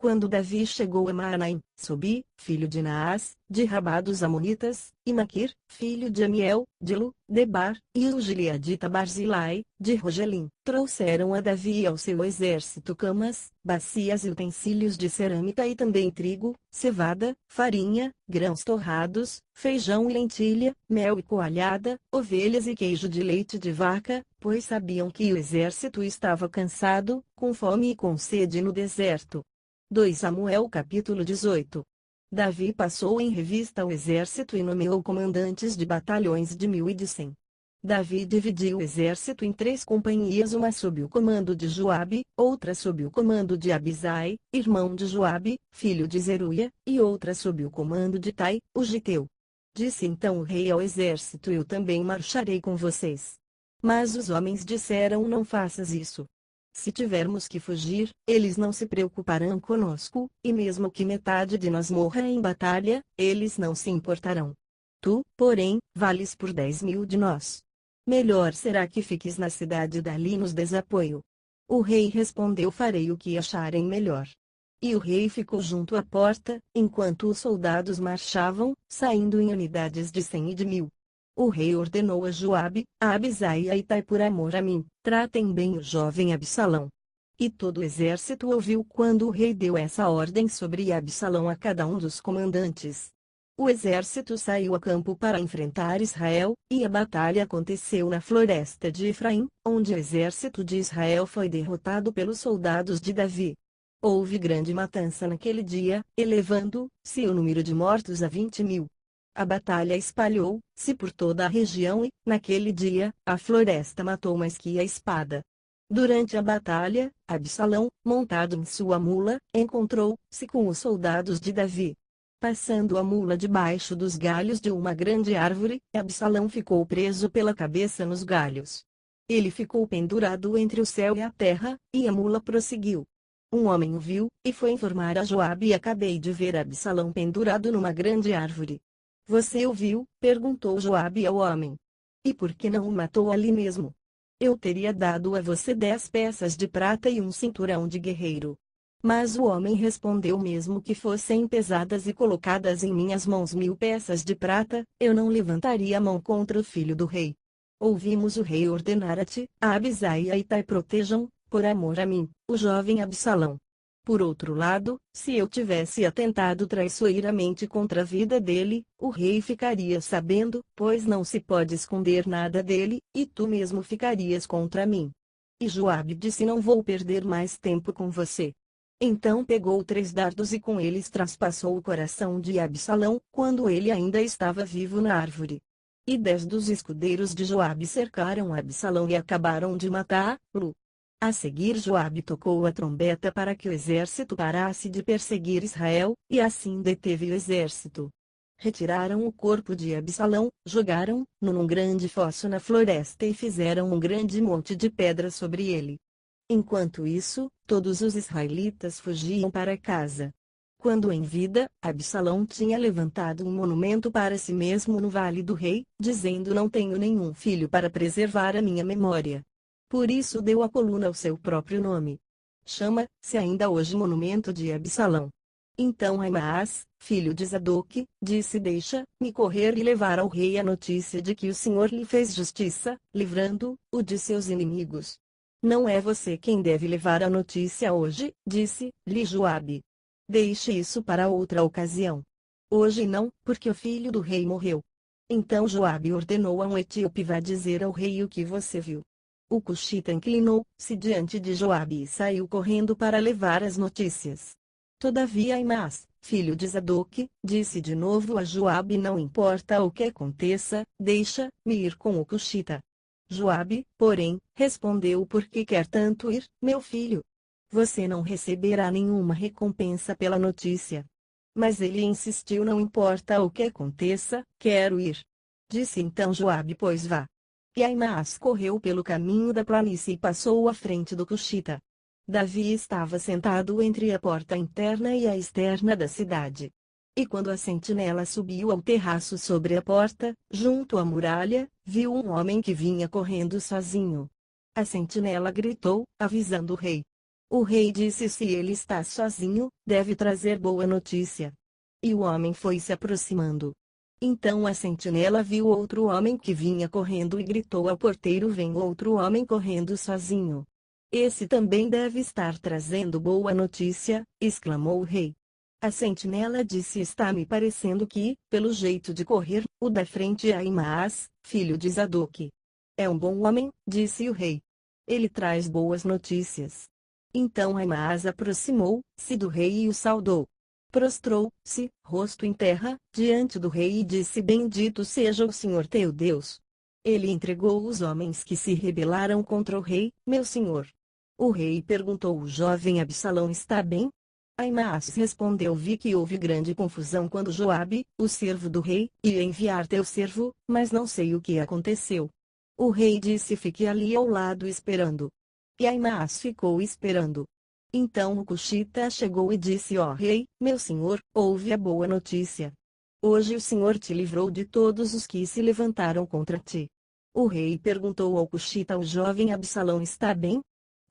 Quando Davi chegou a Maanaim, Sobi, filho de Naás, de Rabá dos Amonitas, e Maquir, filho de Amiel, de Lu, Debar, e o gileadita Barzilai, de Rogelim, trouxeram a Davi e ao seu exército camas, bacias e utensílios de cerâmica e também trigo, cevada, farinha, grãos torrados, feijão e lentilha, mel e coalhada, ovelhas e queijo de leite de vaca, pois sabiam que o exército estava cansado, com fome e com sede no deserto. 2 Samuel capítulo 18. Davi passou em revista o exército e nomeou comandantes de batalhões de 1000 e de 100. Davi dividiu o exército em 3 companhias, uma sob o comando de Joabe, outra sob o comando de Abisai, irmão de Joabe, filho de Zeruia, e outra sob o comando de Tai, o giteu. Disse então o rei ao exército: eu também marcharei com vocês. Mas os homens disseram: não faças isso. Se tivermos que fugir, eles não se preocuparão conosco, e mesmo que metade de nós morra em batalha, eles não se importarão. Tu, porém, vales por 10.000 de nós. Melhor será que fiques na cidade e dali nos des apoio. O rei respondeu: farei o que acharem melhor. E o rei ficou junto à porta, enquanto os soldados marchavam, saindo em unidades de 100 e de 1000. O rei ordenou a Joabe, a Abisai e a Itai: por amor a mim, tratem bem o jovem Absalão. E todo o exército ouviu quando o rei deu essa ordem sobre Absalão a cada um dos comandantes. O exército saiu a campo para enfrentar Israel, e a batalha aconteceu na floresta de Efraim, onde o exército de Israel foi derrotado pelos soldados de Davi. Houve grande matança naquele dia, elevando-se o número de mortos a 20.000. A batalha espalhou-se por toda a região e, naquele dia, a floresta matou mais que a espada. Durante a batalha, Absalão, montado em sua mula, encontrou-se com os soldados de Davi. Passando a mula debaixo dos galhos de uma grande árvore, Absalão ficou preso pela cabeça nos galhos. Ele ficou pendurado entre o céu e a terra, e a mula prosseguiu. Um homem o viu, e foi informar a Joabe: acabei de ver Absalão pendurado numa grande árvore. Você o viu? Perguntou Joabe ao homem. E por que não o matou ali mesmo? Eu teria dado a você 10 peças de prata e um cinturão de guerreiro. Mas o homem respondeu: mesmo que fossem pesadas e colocadas em minhas mãos 1000 peças de prata, eu não levantaria a mão contra o filho do rei. Ouvimos o rei ordenar a Ti, a Abisai e a Itai protejam, por amor a mim, o jovem Absalão. Por outro lado, se eu tivesse atentado traiçoeiramente contra a vida dele, o rei ficaria sabendo, pois não se pode esconder nada dele, e tu mesmo ficarias contra mim. E Joabe disse: não vou perder mais tempo com você. Então pegou 3 dardos e com eles traspassou o coração de Absalão, quando ele ainda estava vivo na árvore. E 10 dos escudeiros de Joabe cercaram Absalão e acabaram de matá-lo. A seguir Joabe tocou a trombeta para que o exército parasse de perseguir Israel, e assim deteve o exército. Retiraram o corpo de Absalão, jogaram-no num grande fosso na floresta e fizeram um grande monte de pedra sobre ele. Enquanto isso, todos os israelitas fugiam para casa. Quando em vida, Absalão tinha levantado um monumento para si mesmo no Vale do Rei, dizendo: não tenho nenhum filho para preservar a minha memória. Por isso deu à coluna o seu próprio nome. Chama-se ainda hoje Monumento de Absalão. Então Aimaas, filho de Zadoque, disse: deixa-me correr e levar ao rei a notícia de que o Senhor lhe fez justiça, livrando-o de seus inimigos. Não é você quem deve levar a notícia hoje, disse-lhe Joabe. Deixe isso para outra ocasião. Hoje não, porque o filho do rei morreu. Então Joabe ordenou a um etíope: vá dizer ao rei o que você viu. O cuxita inclinou-se diante de Joabe e saiu correndo para levar as notícias. Todavia Aimaas, filho de Zadoque, disse de novo a Joabe: não importa o que aconteça, deixa-me ir com o cuxita. Joabe, porém, respondeu: por que quer tanto ir, meu filho? Você não receberá nenhuma recompensa pela notícia. Mas ele insistiu: não importa o que aconteça, quero ir. Disse então Joabe: pois vá. E Aimaas correu pelo caminho da planície e passou à frente do cuxita. Davi estava sentado entre a porta interna e a externa da cidade. E quando a sentinela subiu ao terraço sobre a porta, junto à muralha, viu um homem que vinha correndo sozinho. A sentinela gritou, avisando o rei. O rei disse: se ele está sozinho, deve trazer boa notícia. E o homem foi se aproximando. Então a sentinela viu outro homem que vinha correndo e gritou ao porteiro: vem outro homem correndo sozinho. Esse também deve estar trazendo boa notícia, exclamou o rei. A sentinela disse: está me parecendo que, pelo jeito de correr, o da frente é Aimaas, filho de Zadoque. É um bom homem, disse o rei. Ele traz boas notícias. Então Aimaas aproximou-se do rei e o saudou. Prostrou-se, rosto em terra, diante do rei e disse: bendito seja o Senhor teu Deus. Ele entregou os homens que se rebelaram contra o rei, meu senhor. O rei perguntou: o jovem Absalão está bem? Aimaas respondeu: vi que houve grande confusão quando Joabe, o servo do rei, ia enviar teu servo, mas não sei o que aconteceu. O rei disse: fique ali ao lado esperando. E Aimaas ficou esperando. Então o cuxita chegou e disse: ó rei, meu senhor, ouve a boa notícia. Hoje o Senhor te livrou de todos os que se levantaram contra ti. O rei perguntou ao cuxita: o jovem Absalão está bem?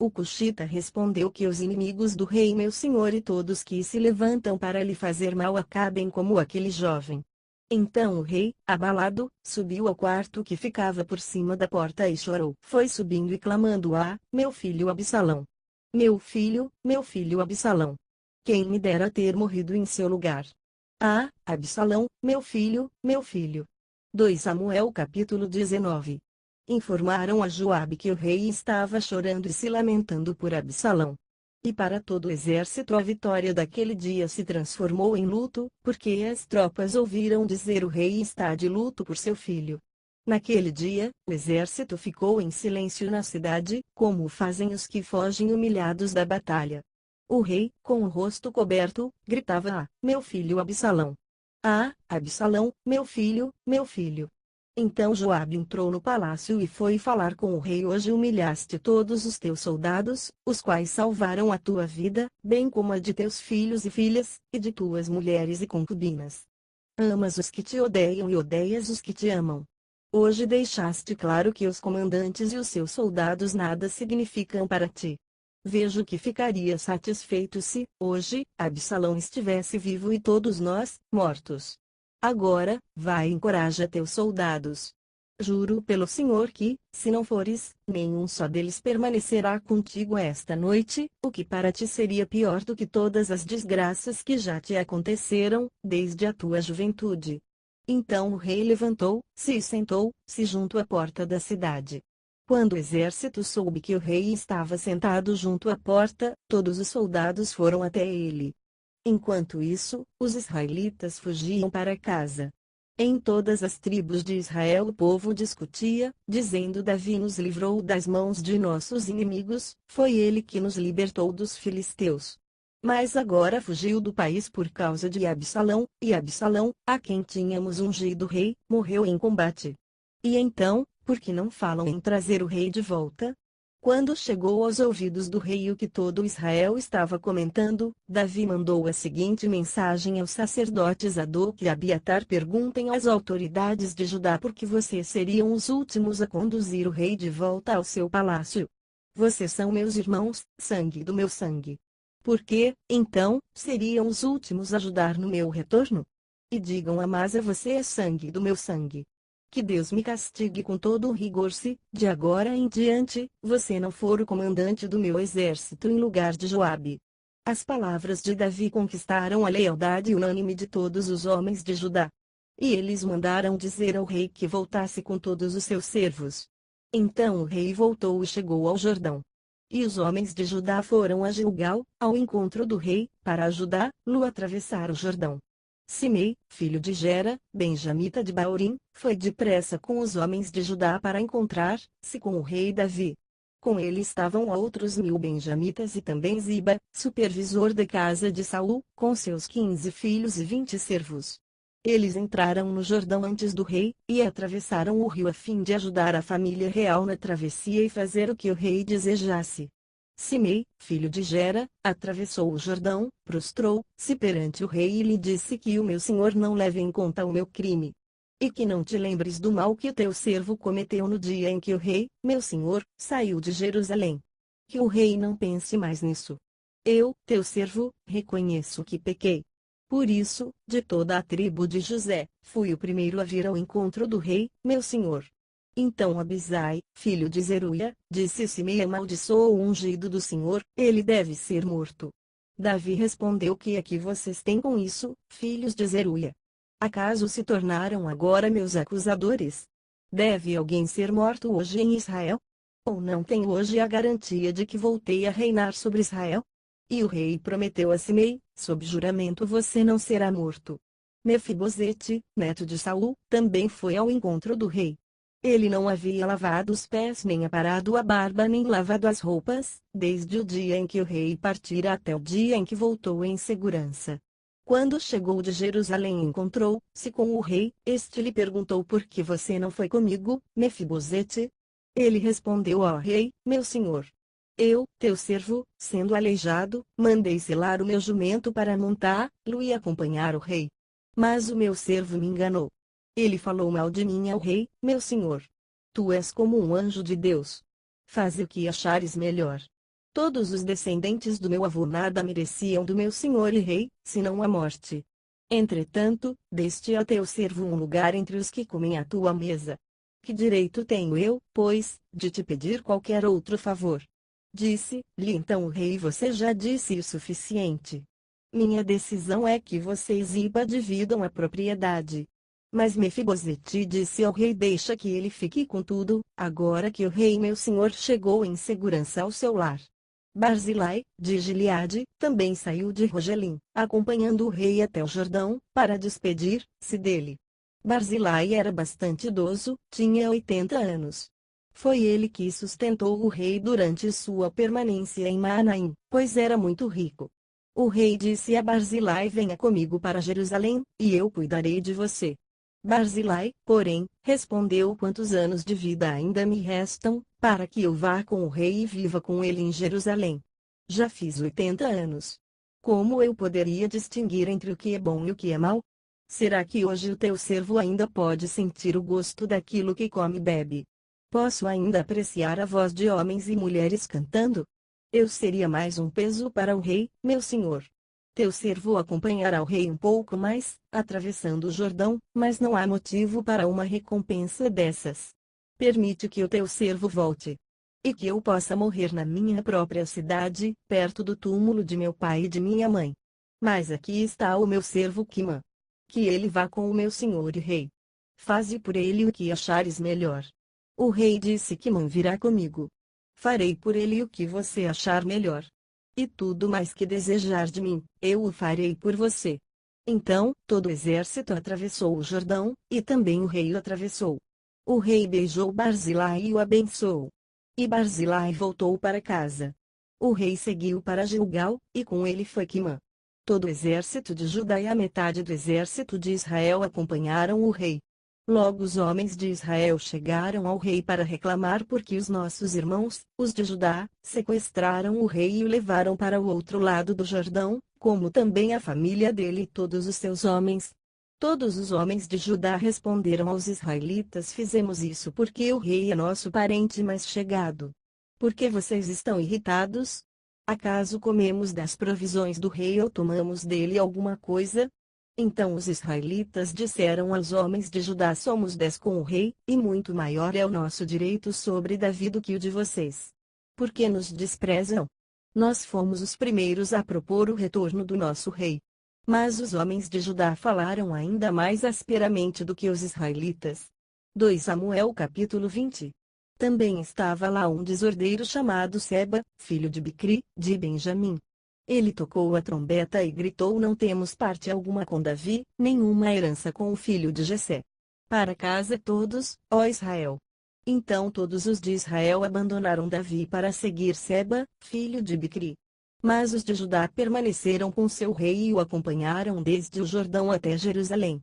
O cuxita respondeu que os inimigos do rei meu senhor e todos que se levantam para lhe fazer mal acabem como aquele jovem. Então o rei, abalado, subiu ao quarto que ficava por cima da porta e chorou. Foi subindo e clamando: ah, meu filho Absalão! Meu filho Absalão! Quem me dera ter morrido em seu lugar! Ah, Absalão, meu filho, meu filho! 2 Samuel capítulo 19. Informaram a Joabe que o rei estava chorando e se lamentando por Absalão. E para todo o exército a vitória daquele dia se transformou em luto, porque as tropas ouviram dizer: o rei está de luto por seu filho. Naquele dia, o exército ficou em silêncio na cidade, como fazem os que fogem humilhados da batalha. O rei, com o rosto coberto, gritava: "Ah, meu filho Absalão! Ah, Absalão, meu filho, meu filho!" Então Joabe entrou no palácio e foi falar com o rei: "Hoje humilhaste todos os teus soldados, os quais salvaram a tua vida, bem como a de teus filhos e filhas, e de tuas mulheres e concubinas. Amas os que te odeiam e odeias os que te amam. Hoje deixaste claro que os comandantes e os seus soldados nada significam para ti. Vejo que ficaria satisfeito se, hoje, Absalão estivesse vivo e todos nós, mortos. Agora, vai e encoraja teus soldados. Juro pelo Senhor que, se não fores, nenhum só deles permanecerá contigo esta noite, o que para ti seria pior do que todas as desgraças que já te aconteceram, desde a tua juventude." Então o rei levantou-se e sentou-se junto à porta da cidade. Quando o exército soube que o rei estava sentado junto à porta, todos os soldados foram até ele. Enquanto isso, os israelitas fugiam para casa. Em todas as tribos de Israel o povo discutia, dizendo: "Davi nos livrou das mãos de nossos inimigos, foi ele que nos libertou dos filisteus. Mas agora fugiu do país por causa de Absalão, e Absalão, a quem tínhamos ungido rei, morreu em combate. E então, por que não falam em trazer o rei de volta?" Quando chegou aos ouvidos do rei o que todo Israel estava comentando, Davi mandou a seguinte mensagem aos sacerdotes Adoc e Abiatar: "Perguntem às autoridades de Judá por que vocês seriam os últimos a conduzir o rei de volta ao seu palácio. Vocês são meus irmãos, sangue do meu sangue. Por que, então, seriam os últimos a ajudar no meu retorno? E digam a Amasa: você é sangue do meu sangue. Que Deus me castigue com todo o rigor se, de agora em diante, você não for o comandante do meu exército em lugar de Joabe." As palavras de Davi conquistaram a lealdade unânime de todos os homens de Judá. E eles mandaram dizer ao rei que voltasse com todos os seus servos. Então o rei voltou e chegou ao Jordão. E os homens de Judá foram a Gilgal, ao encontro do rei, para ajudá-lo a atravessar o Jordão. Simei, filho de Gera, benjamita de Baurim, foi depressa com os homens de Judá para encontrar-se com o rei Davi. Com ele estavam outros 1000 benjamitas e também Ziba, supervisor da casa de Saul, com seus 15 filhos e 20 servos. Eles entraram no Jordão antes do rei, e atravessaram o rio a fim de ajudar a família real na travessia e fazer o que o rei desejasse. Simei, filho de Gera, atravessou o Jordão, prostrou-se perante o rei e lhe disse: "Que o meu senhor não leve em conta o meu crime. E que não te lembres do mal que teu servo cometeu no dia em que o rei, meu senhor, saiu de Jerusalém. Que o rei não pense mais nisso. Eu, teu servo, reconheço que pequei. Por isso, de toda a tribo de José, fui o primeiro a vir ao encontro do rei, meu senhor." Então Abisai, filho de Zeruia, disse: "Simei amaldiçoou o ungido do Senhor, ele deve ser morto." Davi respondeu: "Que é que vocês têm com isso, filhos de Zeruia? Acaso se tornaram agora meus acusadores? Deve alguém ser morto hoje em Israel? Ou não tenho hoje a garantia de que voltei a reinar sobre Israel?" E o rei prometeu a Simei: "Sob juramento você não será morto." Mefibosete, neto de Saul, também foi ao encontro do rei. Ele não havia lavado os pés nem aparado a barba nem lavado as roupas, desde o dia em que o rei partira até o dia em que voltou em segurança. Quando chegou de Jerusalém e encontrou-se com o rei, este lhe perguntou: "Por que você não foi comigo, Mefibosete?" Ele respondeu ao rei: "Meu senhor, eu, teu servo, sendo aleijado, mandei selar o meu jumento para montá-lo e acompanhar o rei. Mas o meu servo me enganou. Ele falou mal de mim ao rei, meu senhor. Tu és como um anjo de Deus. Faze o que achares melhor. Todos os descendentes do meu avô nada mereciam do meu senhor e rei, senão a morte. Entretanto, deste a teu servo um lugar entre os que comem à tua mesa. Que direito tenho eu, pois, de te pedir qualquer outro favor?" Disse-lhe então o rei: "Você já disse o suficiente. Minha decisão é que você e Ziba dividam a propriedade." Mas Mefibosete disse ao rei: "Deixa que ele fique com tudo, agora que o rei meu senhor chegou em segurança ao seu lar." Barzilai, de Gileade, também saiu de Rogelim, acompanhando o rei até o Jordão, para despedir-se dele. Barzilai era bastante idoso, tinha 80 anos. Foi ele que sustentou o rei durante sua permanência em Manaim, pois era muito rico. O rei disse a Barzilai: venha comigo para Jerusalém, e eu cuidarei de você. Barzilai, porém, respondeu: quantos anos de vida ainda me restam, para que eu vá com o rei e viva com ele em Jerusalém? Já fiz 80 anos. Como eu poderia distinguir entre o que é bom e o que é mau? Será que hoje o teu servo ainda pode sentir o gosto daquilo que come e bebe? Posso ainda apreciar a voz de homens e mulheres cantando? Eu seria mais um peso para o rei, meu senhor. Teu servo acompanhará o rei um pouco mais, atravessando o Jordão, mas não há motivo para uma recompensa dessas. Permite que o teu servo volte. E que eu possa morrer na minha própria cidade, perto do túmulo de meu pai e de minha mãe. Mas aqui está o meu servo Quimã. Que ele vá com o meu senhor e rei. Faze por ele o que achares melhor. O rei disse: Quimã virá comigo. Farei por ele o que você achar melhor. E tudo mais que desejar de mim, eu o farei por você. Então, todo o exército atravessou o Jordão, e também o rei o atravessou. O rei beijou Barzilai e o abençoou. E Barzilai voltou para casa. O rei seguiu para Gilgal, e com ele foi Quimã. Todo o exército de Judá e a metade do exército de Israel acompanharam o rei. Logo os homens de Israel chegaram ao rei para reclamar porque os nossos irmãos, os de Judá, sequestraram o rei e o levaram para o outro lado do Jordão, como também a família dele e todos os seus homens. Todos os homens de Judá responderam aos israelitas: fizemos isso porque o rei é nosso parente mais chegado. Por que vocês estão irritados? Acaso comemos das provisões do rei ou tomamos dele alguma coisa? Então os israelitas disseram aos homens de Judá: somos 10 com o rei, e muito maior é o nosso direito sobre Davi do que o de vocês. Por que nos desprezam? Nós fomos os primeiros a propor o retorno do nosso rei. Mas os homens de Judá falaram ainda mais asperamente do que os israelitas. 2 Samuel capítulo 20. Também estava lá um desordeiro chamado Seba, filho de Bicri, de Benjamim. Ele tocou a trombeta e gritou: não temos parte alguma com Davi, nenhuma herança com o filho de Jessé. Para casa todos, ó Israel. Então todos os de Israel abandonaram Davi para seguir Seba, filho de Bicri. Mas os de Judá permaneceram com seu rei e o acompanharam desde o Jordão até Jerusalém.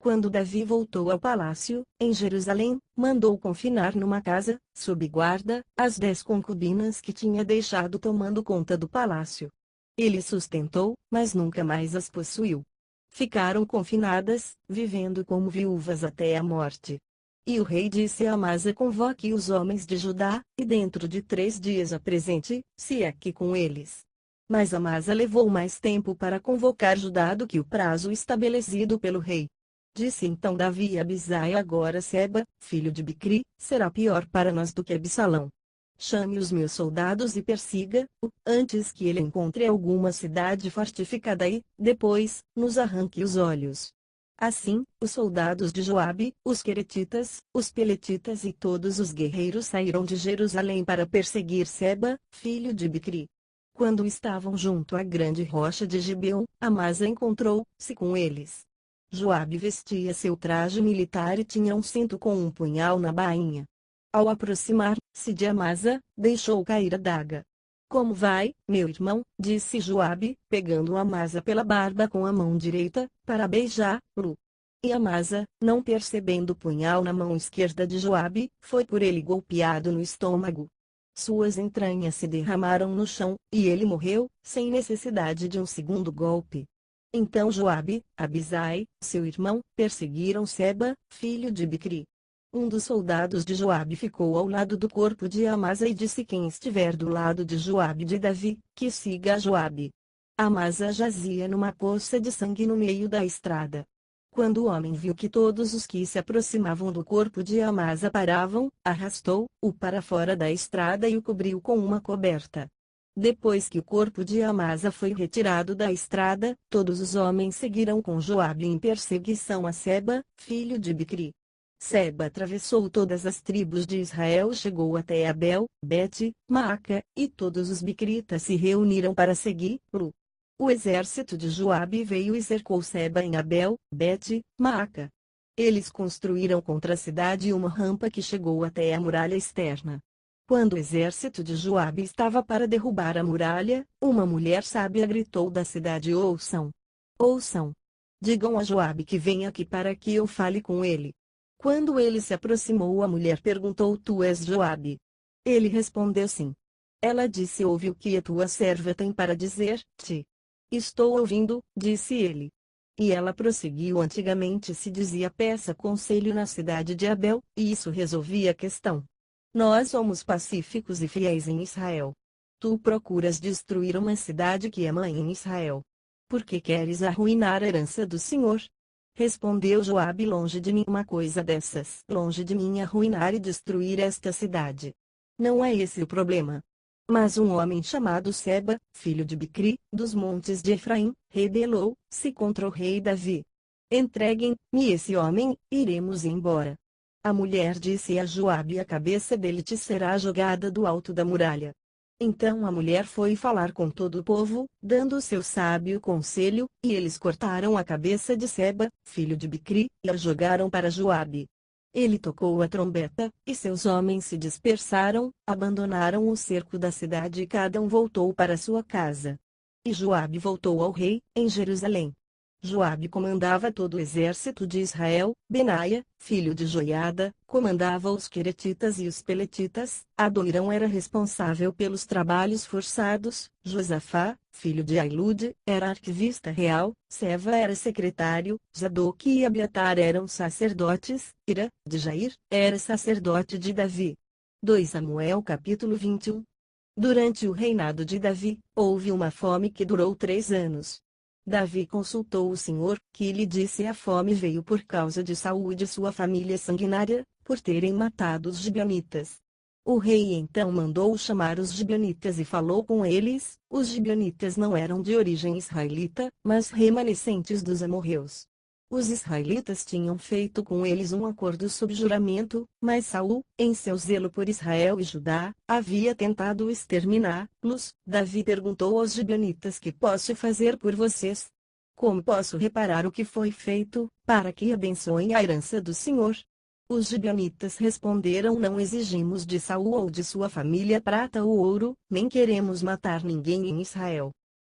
Quando Davi voltou ao palácio, em Jerusalém, mandou confinar numa casa, sob guarda, as 10 concubinas que tinha deixado tomando conta do palácio. Ele sustentou, mas nunca mais as possuiu. Ficaram confinadas, vivendo como viúvas até a morte. E o rei disse a Amasa: convoque os homens de Judá, e dentro de 3 dias apresente-se aqui com eles. Mas Amasa levou mais tempo para convocar Judá do que o prazo estabelecido pelo rei. Disse então Davi a Abisai: agora Seba, filho de Bicri, será pior para nós do que Absalão. Chame os meus soldados e persiga-o, antes que ele encontre alguma cidade fortificada e, depois, nos arranque os olhos. Assim, os soldados de Joabe, os queretitas, os peletitas e todos os guerreiros saíram de Jerusalém para perseguir Seba, filho de Bicri. Quando estavam junto à grande rocha de Gibeon, Amasa encontrou-se com eles. Joabe vestia seu traje militar e tinha um cinto com um punhal na bainha. Ao aproximar-se de Amasa, deixou cair a adaga. Como vai, meu irmão? Disse Joabe, pegando Amasa pela barba com a mão direita, para beijá-lo. E Amasa, não percebendo o punhal na mão esquerda de Joabe, foi por ele golpeado no estômago. Suas entranhas se derramaram no chão, e ele morreu, sem necessidade de um segundo golpe. Então Joabe, Abisai, seu irmão, perseguiram Seba, filho de Bicri. Um dos soldados de Joabe ficou ao lado do corpo de Amasa e disse: quem estiver do lado de Joabe de Davi, que siga a Joabe. Amasa jazia numa poça de sangue no meio da estrada. Quando o homem viu que todos os que se aproximavam do corpo de Amasa paravam, arrastou-o para fora da estrada e o cobriu com uma coberta. Depois que o corpo de Amasa foi retirado da estrada, todos os homens seguiram com Joabe em perseguição a Seba, filho de Bicri. Seba atravessou todas as tribos de Israel, chegou até Abel, Bet, Maaca, e todos os bicritas se reuniram para segui-lo. O exército de Joabe veio e cercou Seba em Abel, Bet, Maaca. Eles construíram contra a cidade uma rampa que chegou até a muralha externa. Quando o exército de Joabe estava para derrubar a muralha, uma mulher sábia gritou da cidade: ouçam! Ouçam! Digam a Joabe que venha aqui para que eu fale com ele. Quando ele se aproximou, a mulher perguntou: tu és Joabe? Ele respondeu: sim. Ela disse: ouve o que a tua serva tem para dizer-te. Estou ouvindo, disse ele. E ela prosseguiu: antigamente se dizia peça conselho na cidade de Abel, e isso resolvia a questão. Nós somos pacíficos e fiéis em Israel. Tu procuras destruir uma cidade que é mãe em Israel. Por que queres arruinar a herança do Senhor? Respondeu Joabe: longe de mim uma coisa dessas. Longe de mim arruinar e destruir esta cidade. Não é esse o problema. Mas um homem chamado Seba, filho de Bicri, dos montes de Efraim, rebelou-se contra o rei Davi. Entreguem-me esse homem, iremos embora. A mulher disse a Joabe: a cabeça dele te será jogada do alto da muralha. Então a mulher foi falar com todo o povo, dando seu sábio conselho, e eles cortaram a cabeça de Seba, filho de Bicri, e a jogaram para Joabe. Ele tocou a trombeta, e seus homens se dispersaram, abandonaram o cerco da cidade e cada um voltou para sua casa. E Joabe voltou ao rei, em Jerusalém. Joabe comandava todo o exército de Israel, Benaia, filho de Joiada, comandava os queretitas e os peletitas, Adonirão era responsável pelos trabalhos forçados, Josafá, filho de Ailude, era arquivista real, Seva era secretário, Zadoque e Abiatar eram sacerdotes, Ira, de Jair, era sacerdote de Davi. 2 Samuel capítulo 21. Durante o reinado de Davi, houve uma fome que durou 3 anos. Davi consultou o Senhor, que lhe disse: a fome veio por causa de Saul e de sua família sanguinária, por terem matado os gibeonitas. O rei então mandou chamar os gibeonitas e falou com eles. Os gibeonitas não eram de origem israelita, mas remanescentes dos amorreus. Os israelitas tinham feito com eles um acordo sob juramento, mas Saul, em seu zelo por Israel e Judá, havia tentado exterminá-los. Davi perguntou aos gibeonitas: que posso fazer por vocês? Como posso reparar o que foi feito, para que abençoem a herança do Senhor? Os gibeonitas responderam: não exigimos de Saul ou de sua família prata ou ouro, nem queremos matar ninguém em Israel.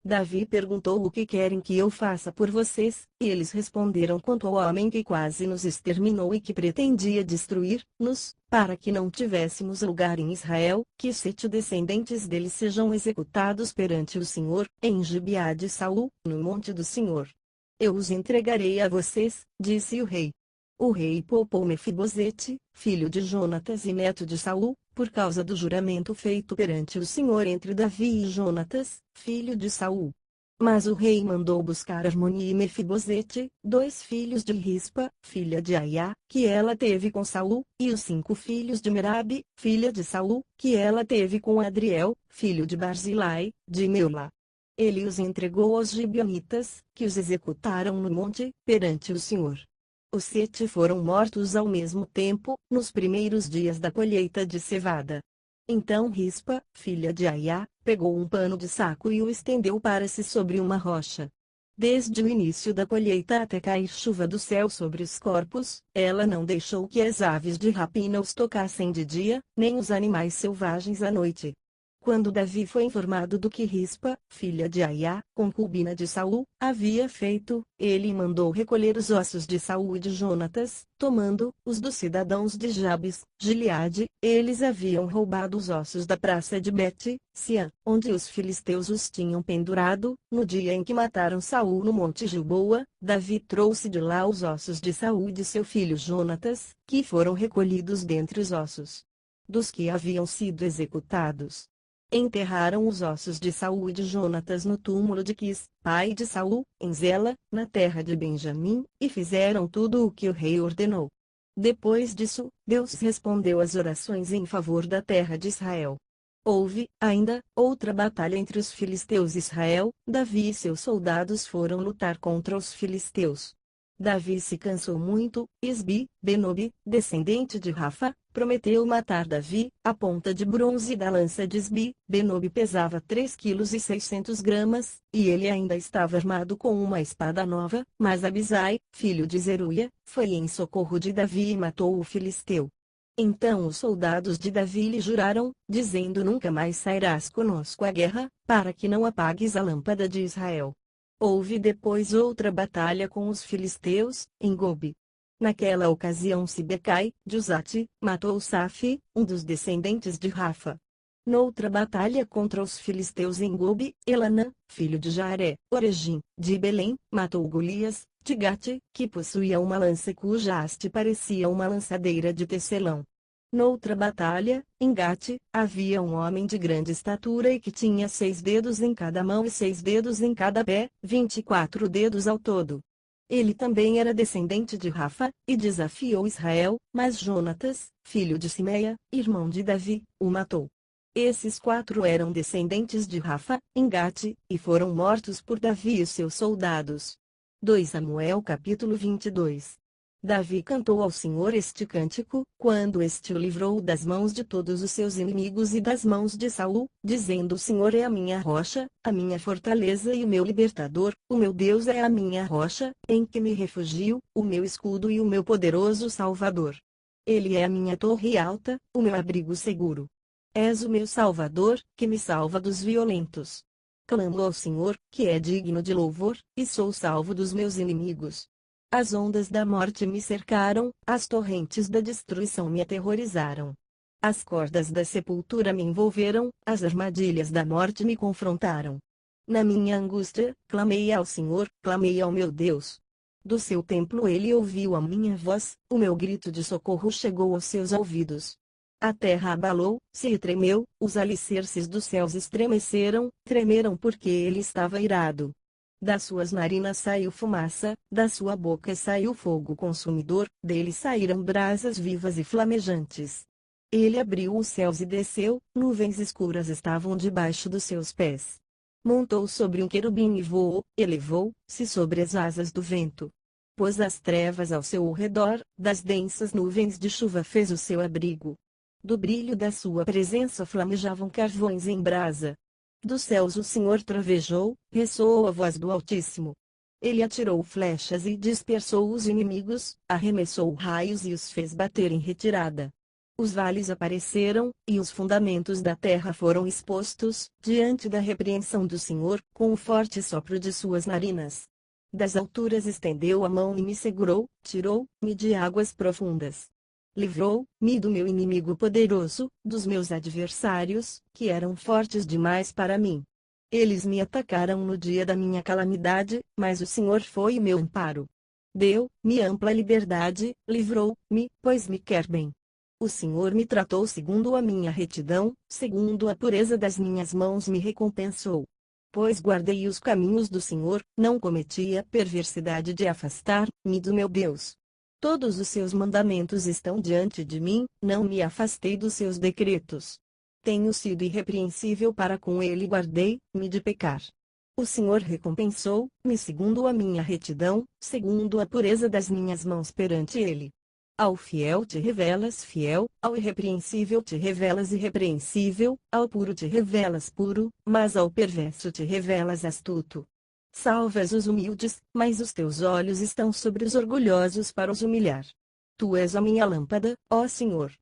Davi perguntou: o que querem que eu faça por vocês? E eles responderam: quanto ao homem que quase nos exterminou e que pretendia destruir-nos, para que não tivéssemos lugar em Israel, que 7 descendentes dele sejam executados perante o Senhor, em Gibeá de Saul, no monte do Senhor. Eu os entregarei a vocês, disse o rei. O rei poupou Mefibosete, filho de Jonatas e neto de Saul, por causa do juramento feito perante o Senhor entre Davi e Jonatas, filho de Saul. Mas o rei mandou buscar Armoni e Mefibosete, 2 filhos de Rispa, filha de Aiá, que ela teve com Saul, e os 5 filhos de Merabe, filha de Saul, que ela teve com Adriel, filho de Barzilai, de Meulá. Ele os entregou aos gibeonitas, que os executaram no monte, perante o Senhor. Os 7 foram mortos ao mesmo tempo, nos primeiros dias da colheita de cevada. Então Rispa, filha de Aiá, pegou um pano de saco e o estendeu para si sobre uma rocha. Desde o início da colheita até cair chuva do céu sobre os corpos, ela não deixou que as aves de rapina os tocassem de dia, nem os animais selvagens à noite. Quando Davi foi informado do que Rispa, filha de Aiá, concubina de Saul, havia feito, ele mandou recolher os ossos de Saul e de Jonatas, tomando os dos cidadãos de Jabes, Gileade. Eles haviam roubado os ossos da praça de Bet-Siã, onde os filisteus os tinham pendurado. No dia em que mataram Saul no monte Gilboa, Davi trouxe de lá os ossos de Saul e de seu filho Jonatas, que foram recolhidos dentre os ossos dos que haviam sido executados. Enterraram os ossos de Saul e de Jonatas no túmulo de Quis, pai de Saul, em Zela, na terra de Benjamim, e fizeram tudo o que o rei ordenou. Depois disso, Deus respondeu às orações em favor da terra de Israel. Houve, ainda, outra batalha entre os filisteus e Israel. Davi e seus soldados foram lutar contra os filisteus. Davi se cansou muito. Isbi, Benob, descendente de Rafa, prometeu matar Davi. A ponta de bronze da lança de Isbi-Benob pesava 3,6 kg, e ele ainda estava armado com uma espada nova. Mas Abisai, filho de Zeruia, foi em socorro de Davi e matou o filisteu. Então os soldados de Davi lhe juraram, dizendo: nunca mais sairás conosco à guerra, para que não apagues a lâmpada de Israel. Houve depois outra batalha com os filisteus, em Gobi. Naquela ocasião Sibecai, de Uzate, matou Safi, um dos descendentes de Rafa. Noutra batalha contra os filisteus em Gobi, Elanã, filho de Jaaré, Origim, de Belém, matou Golias, de Gate, que possuía uma lança cuja haste parecia uma lançadeira de tecelão. Noutra batalha, em Gate, havia um homem de grande estatura e que tinha 6 dedos em cada mão e 6 dedos em cada pé, 24 dedos ao todo. Ele também era descendente de Rafa, e desafiou Israel, mas Jonatas, filho de Simeia, irmão de Davi, o matou. Esses 4 eram descendentes de Rafa, em Gate, e foram mortos por Davi e seus soldados. 2 Samuel capítulo 22. Davi cantou ao Senhor este cântico, quando este o livrou das mãos de todos os seus inimigos e das mãos de Saul, dizendo: o Senhor é a minha rocha, a minha fortaleza e o meu libertador, o meu Deus é a minha rocha, em que me refugio, o meu escudo e o meu poderoso Salvador. Ele é a minha torre alta, o meu abrigo seguro. És o meu Salvador, que me salva dos violentos. Clamo ao Senhor, que é digno de louvor, e sou salvo dos meus inimigos. As ondas da morte me cercaram, as torrentes da destruição me aterrorizaram. As cordas da sepultura me envolveram, as armadilhas da morte me confrontaram. Na minha angústia, clamei ao Senhor, clamei ao meu Deus. Do seu templo ele ouviu a minha voz, o meu grito de socorro chegou aos seus ouvidos. A terra abalou, se tremeu, os alicerces dos céus estremeceram, tremeram porque ele estava irado. Das suas narinas saiu fumaça, da sua boca saiu fogo consumidor, dele saíram brasas vivas e flamejantes. Ele abriu os céus e desceu, nuvens escuras estavam debaixo dos seus pés. Montou sobre um querubim e voou, elevou-se sobre as asas do vento. Pôs as trevas ao seu redor, das densas nuvens de chuva fez o seu abrigo. Do brilho da sua presença flamejavam carvões em brasa. Dos céus o Senhor trovejou, ressoou a voz do Altíssimo. Ele atirou flechas e dispersou os inimigos, arremessou raios e os fez bater em retirada. Os vales apareceram, e os fundamentos da terra foram expostos, diante da repreensão do Senhor, com o forte sopro de suas narinas. Das alturas estendeu a mão e me segurou, tirou-me de águas profundas. Livrou-me do meu inimigo poderoso, dos meus adversários, que eram fortes demais para mim. Eles me atacaram no dia da minha calamidade, mas o Senhor foi meu amparo. Deu-me ampla liberdade, livrou-me, pois me quer bem. O Senhor me tratou segundo a minha retidão, segundo a pureza das minhas mãos me recompensou. Pois guardei os caminhos do Senhor, não cometi a perversidade de afastar-me do meu Deus. Todos os seus mandamentos estão diante de mim, não me afastei dos seus decretos. Tenho sido irrepreensível para com ele e guardei-me de pecar. O Senhor recompensou-me segundo a minha retidão, segundo a pureza das minhas mãos perante ele. Ao fiel te revelas fiel, ao irrepreensível te revelas irrepreensível, ao puro te revelas puro, mas ao perverso te revelas astuto. Salvas os humildes, mas os teus olhos estão sobre os orgulhosos para os humilhar. Tu és a minha lâmpada, ó Senhor.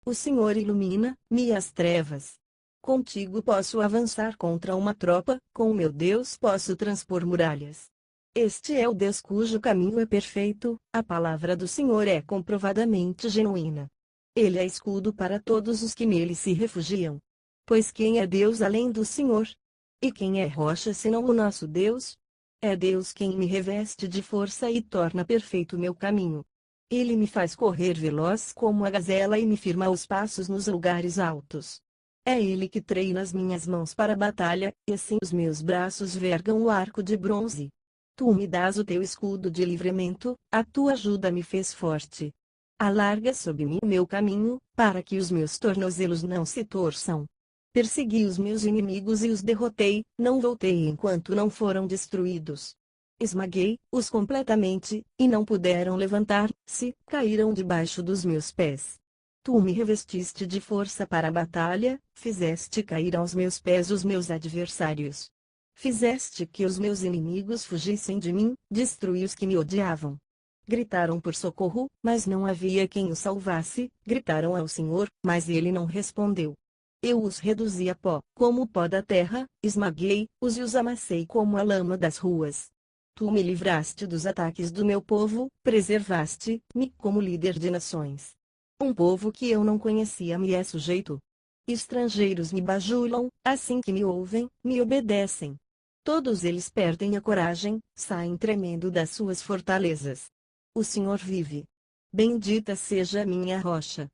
O Senhor ilumina-me as trevas. Contigo posso avançar contra uma tropa, com o meu Deus posso transpor muralhas. Este é o Deus cujo caminho é perfeito, a palavra do Senhor é comprovadamente genuína. Ele é escudo para todos os que nele se refugiam. Pois quem é Deus além do Senhor? E quem é rocha senão o nosso Deus? É Deus quem me reveste de força e torna perfeito meu caminho. Ele me faz correr veloz como a gazela e me firma os passos nos lugares altos. É Ele que treina as minhas mãos para a batalha, e assim os meus braços vergam o arco de bronze. Tu me dás o teu escudo de livramento, a tua ajuda me fez forte. Alarga sob mim o meu caminho, para que os meus tornozelos não se torçam. Persegui os meus inimigos e os derrotei, não voltei enquanto não foram destruídos. Esmaguei-os completamente, e não puderam levantar-se, caíram debaixo dos meus pés. Tu me revestiste de força para a batalha, fizeste cair aos meus pés os meus adversários. Fizeste que os meus inimigos fugissem de mim, destruí os que me odiavam. Gritaram por socorro, mas não havia quem os salvasse, gritaram ao Senhor, mas ele não respondeu. Eu os reduzi a pó, como o pó da terra, esmaguei-os e os amassei como a lama das ruas. Tu me livraste dos ataques do meu povo, preservaste-me como líder de nações. Um povo que eu não conhecia me é sujeito. Estrangeiros me bajulam, assim que me ouvem, me obedecem. Todos eles perdem a coragem, saem tremendo das suas fortalezas. O Senhor vive. Bendita seja a minha rocha.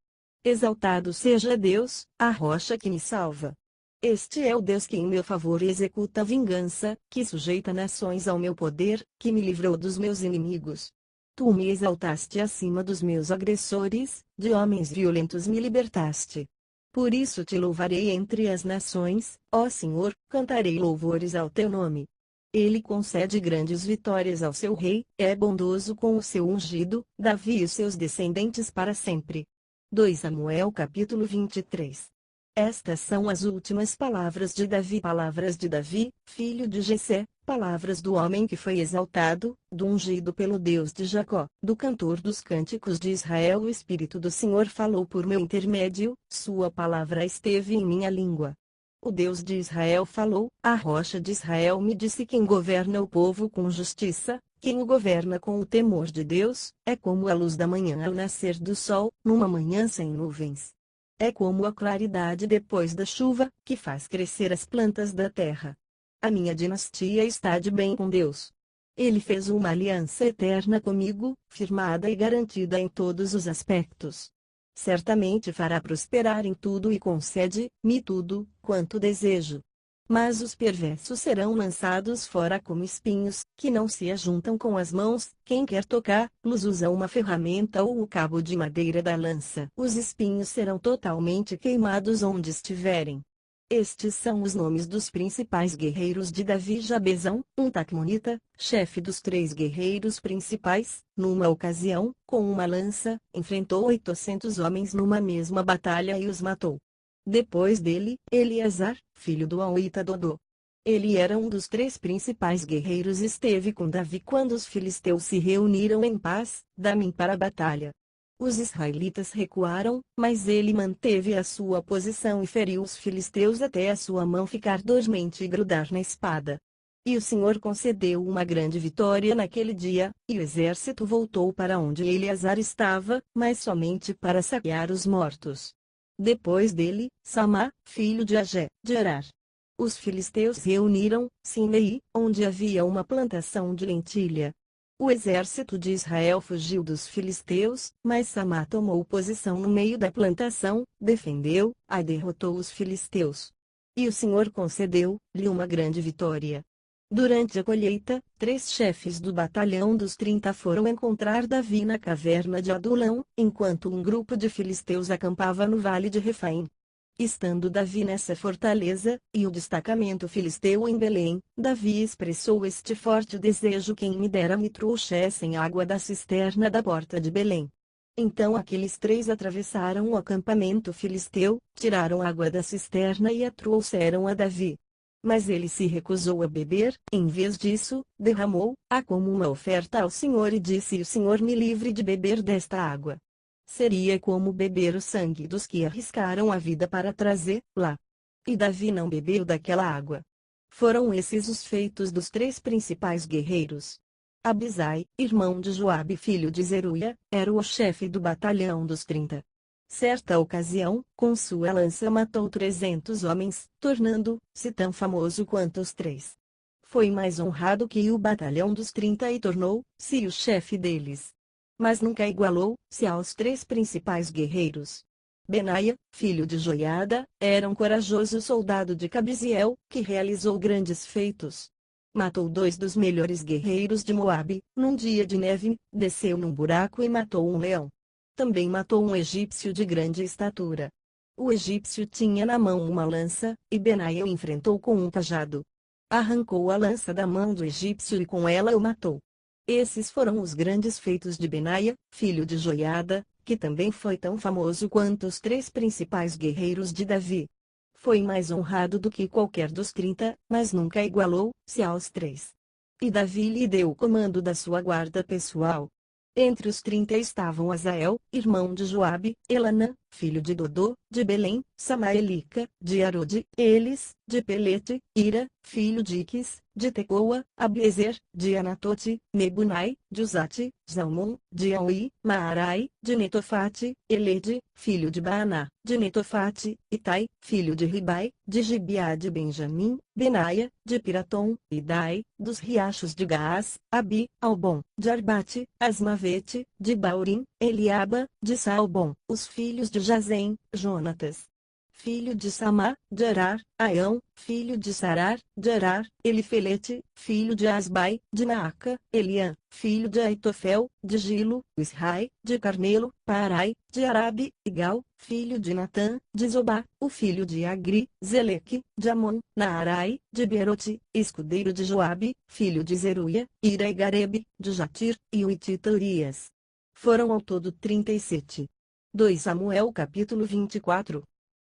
Exaltado seja Deus, a rocha que me salva. Este é o Deus que em meu favor executa a vingança, que sujeita nações ao meu poder, que me livrou dos meus inimigos. Tu me exaltaste acima dos meus agressores, de homens violentos me libertaste. Por isso te louvarei entre as nações, ó Senhor, cantarei louvores ao teu nome. Ele concede grandes vitórias ao seu rei, é bondoso com o seu ungido, Davi e seus descendentes para sempre. 2 Samuel capítulo 23. Estas são as últimas palavras de Davi, filho de Jessé, palavras do homem que foi exaltado, do ungido pelo Deus de Jacó, do cantor dos cânticos de Israel. O Espírito do Senhor falou por meu intermédio, sua palavra esteve em minha língua. O Deus de Israel falou, a rocha de Israel me disse: quem governa o povo com justiça, quem o governa com o temor de Deus, é como a luz da manhã ao nascer do sol, numa manhã sem nuvens. É como a claridade depois da chuva, que faz crescer as plantas da terra. A minha dinastia está de bem com Deus. Ele fez uma aliança eterna comigo, firmada e garantida em todos os aspectos. Certamente fará prosperar em tudo e concede-me tudo, quanto desejo. Mas os perversos serão lançados fora como espinhos, que não se ajuntam com as mãos. Quem quer tocá-los usa uma ferramenta ou o cabo de madeira da lança. Os espinhos serão totalmente queimados onde estiverem. Estes são os nomes dos principais guerreiros de Davi: Jabezão, um tacmonita, chefe dos 3 guerreiros principais, numa ocasião, com uma lança, enfrentou 800 homens numa mesma batalha e os matou. Depois dele, Eleazar, filho do Aoita Dodô. Ele era um dos 3 principais guerreiros. Esteve com Davi quando os filisteus se reuniram em paz, Damim para a batalha. Os israelitas recuaram, mas ele manteve a sua posição e feriu os filisteus até a sua mão ficar dormente e grudar na espada. E o Senhor concedeu uma grande vitória naquele dia, e o exército voltou para onde Eleazar estava, mas somente para saquear os mortos. Depois dele, Samá, filho de Agé, de Arar. Os filisteus reuniram-se em Lei, onde havia uma plantação de lentilha. O exército de Israel fugiu dos filisteus, mas Samá tomou posição no meio da plantação, defendeu-a e derrotou os filisteus. E o Senhor concedeu-lhe uma grande vitória. Durante a colheita, 3 chefes do batalhão dos 30 foram encontrar Davi na caverna de Adulão, enquanto um grupo de filisteus acampava no vale de Refaim. Estando Davi nessa fortaleza, e o destacamento filisteu em Belém, Davi expressou este forte desejo: quem me dera me trouxessem água da cisterna da porta de Belém. Então aqueles 3 atravessaram o acampamento filisteu, tiraram água da cisterna e a trouxeram a Davi. Mas ele se recusou a beber, em vez disso, derramou-a como uma oferta ao Senhor e disse: o Senhor me livre de beber desta água. Seria como beber o sangue dos que arriscaram a vida para trazê-la. E Davi não bebeu daquela água. Foram esses os feitos dos 3 principais guerreiros. Abisai, irmão de Joabe filho de Zeruia, era o chefe do batalhão dos 30. Certa ocasião, com sua lança matou 300 homens, tornando-se tão famoso quanto os 3. Foi mais honrado que o batalhão dos 30 e tornou-se o chefe deles. Mas nunca igualou-se aos 3 principais guerreiros. Benaia, filho de Joiada, era um corajoso soldado de Cabiziel, que realizou grandes feitos. Matou 2 dos melhores guerreiros de Moabe, num dia de neve, desceu num buraco e matou um leão. Também matou um egípcio de grande estatura. O egípcio tinha na mão uma lança, e Benaia o enfrentou com um cajado. Arrancou a lança da mão do egípcio e com ela o matou. Esses foram os grandes feitos de Benaia, filho de Joiada, que também foi tão famoso quanto os 3 principais guerreiros de Davi. Foi mais honrado do que qualquer dos 30, mas nunca igualou-se aos 3. E Davi lhe deu o comando da sua guarda pessoal. Entre os 30 estavam Asael, irmão de Joabe, Elanã, filho de Dodô, de Belém, Samaelica, de Arode, Elis, de Pelete, Ira, filho de Iques, de Tecoa, Abiezer, de Anatote, Mebunai, de Uzate, Zalmon, de Aui, Maarai, de Netofate, Elede, filho de Baaná, de Netofate, Itai, filho de Ribai, de Gibeá de Benjamim, Benaia, de Piratom, Idai, dos riachos de Gaás, Abi, Albon, de Arbate, Asmavete, de Baurim, Eliaba, de Salbom, os filhos de Jazem, Jonatas, filho de Samá, de Arar, Aião, filho de Sarar, de Arar, Elifelete, filho de Asbai, de Maaca, Eliã, filho de Aitofel, de Gilo, Israi, de Carmelo, Parai, de Arabe, Igal, filho de Natã, de Zobá, o filho de Agri, Zeleque, de Amon, Naarai, de Berote, escudeiro de Joabe, filho de Zeruia, Ira e Garebe, de Jatir, e o Itita Urias. Foram ao todo 37. 2 Samuel capítulo 24.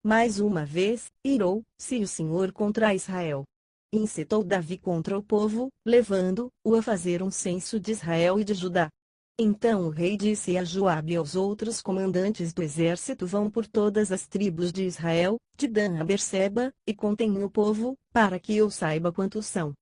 Mais uma vez, irou-se o Senhor contra Israel. Incitou Davi contra o povo, levando-o a fazer um censo de Israel e de Judá. Então o rei disse a Joabe e aos outros comandantes do exército: vão por todas as tribos de Israel, de Dan a Berseba, e contem o povo, para que eu saiba quantos são.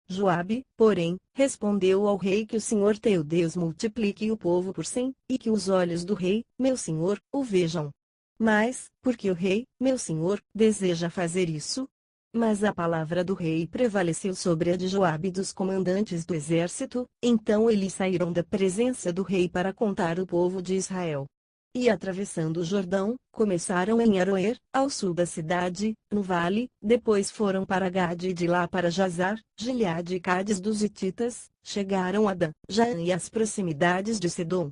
Joabe, porém, respondeu ao rei que o Senhor teu Deus multiplique o povo por 100, e que os olhos do rei, meu senhor, o vejam. Mas, porque o rei, meu senhor, deseja fazer isso? Mas a palavra do rei prevaleceu sobre a de Joabe e dos comandantes do exército, então eles saíram da presença do rei para contar o povo de Israel. E atravessando o Jordão, começaram em Aroer, ao sul da cidade, no vale, depois foram para Gade e de lá para Jazar, Gileade e Cádiz dos Hititas, chegaram a Dan, Jaã e as proximidades de Sedom.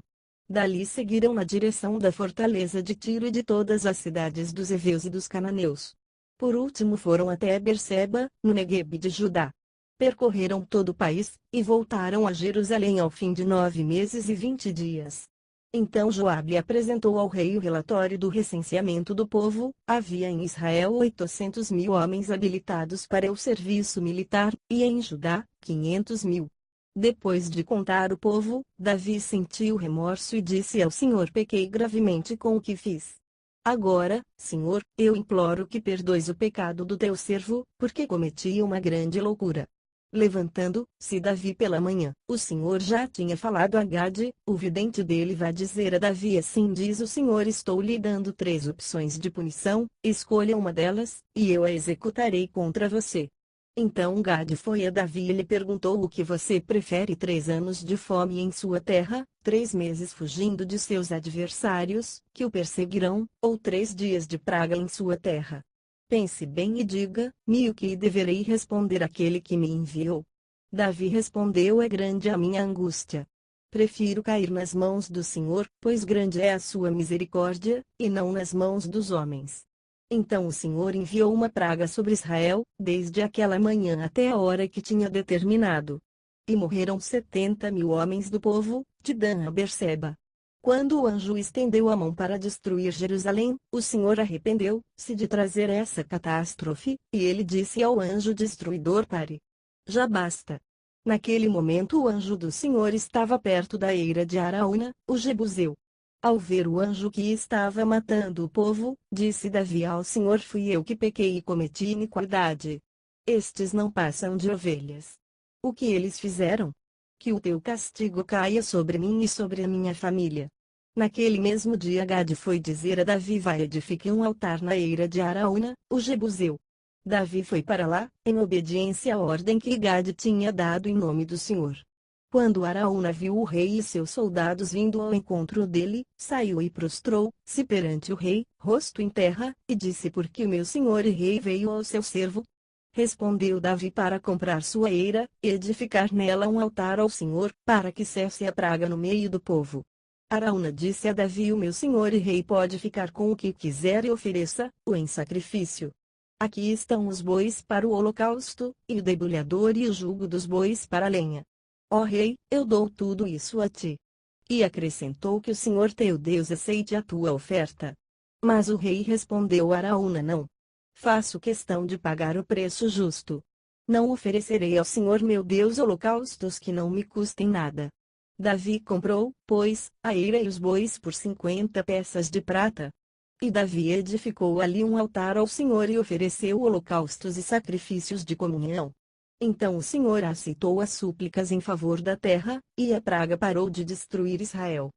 Dali seguiram na direção da fortaleza de Tiro e de todas as cidades dos heveus e dos cananeus. Por último foram até Berseba, no Neguebe de Judá. Percorreram todo o país, e voltaram a Jerusalém ao fim de 9 meses e 20 dias. Então Joabe apresentou ao rei o relatório do recenseamento do povo. Havia em Israel 800.000 homens habilitados para o serviço militar, e em Judá, 500.000. Depois de contar o povo, Davi sentiu remorso e disse ao Senhor: pequei gravemente com o que fiz. Agora, Senhor, eu imploro que perdoes o pecado do teu servo, porque cometi uma grande loucura. Levantando-se Davi pela manhã, o Senhor já tinha falado a Gade, o vidente dele: vai dizer a Davi: assim diz o Senhor, estou lhe dando 3 opções de punição, escolha uma delas, e eu a executarei contra você. Então Gade foi a Davi e lhe perguntou: o que você prefere, 3 anos de fome em sua terra, 3 meses fugindo de seus adversários, que o perseguirão, ou 3 dias de praga em sua terra? Pense bem e diga-me o que deverei responder àquele que me enviou. Davi respondeu: é grande a minha angústia. Prefiro cair nas mãos do Senhor, pois grande é a sua misericórdia, e não nas mãos dos homens. Então o Senhor enviou uma praga sobre Israel, desde aquela manhã até a hora que tinha determinado. E morreram 70.000 homens do povo, de Dan a Berseba. Quando o anjo estendeu a mão para destruir Jerusalém, o Senhor arrependeu-se de trazer essa catástrofe, e ele disse ao anjo destruidor: pare. Já basta. Naquele momento o anjo do Senhor estava perto da eira de Araúna, o Jebuseu. Ao ver o anjo que estava matando o povo, disse Davi ao Senhor: fui eu que pequei e cometi iniquidade. Estes não passam de ovelhas. O que eles fizeram? Que o teu castigo caia sobre mim e sobre a minha família. Naquele mesmo dia Gade foi dizer a Davi: vai, edifique um altar na eira de Araúna, o Jebuseu. Davi foi para lá, em obediência à ordem que Gade tinha dado em nome do Senhor. Quando Araúna viu o rei e seus soldados vindo ao encontro dele, saiu e prostrou-se perante o rei, rosto em terra, e disse: por que o meu senhor e rei veio ao seu servo? Respondeu Davi: para comprar sua eira, e edificar nela um altar ao Senhor, para que cesse a praga no meio do povo. Araúna disse a Davi: o meu senhor e rei pode ficar com o que quiser e ofereça-o em sacrifício. Aqui estão os bois para o holocausto, e o debulhador e o jugo dos bois para a lenha. Ó rei, eu dou tudo isso a ti. E acrescentou que o Senhor teu Deus aceite a tua oferta. Mas o rei respondeu a Araúna: não. Faço questão de pagar o preço justo. Não oferecerei ao Senhor meu Deus holocaustos que não me custem nada. Davi comprou, pois, a eira e os bois por 50 peças de prata. E Davi edificou ali um altar ao Senhor e ofereceu holocaustos e sacrifícios de comunhão. Então o Senhor aceitou as súplicas em favor da terra, e a praga parou de destruir Israel.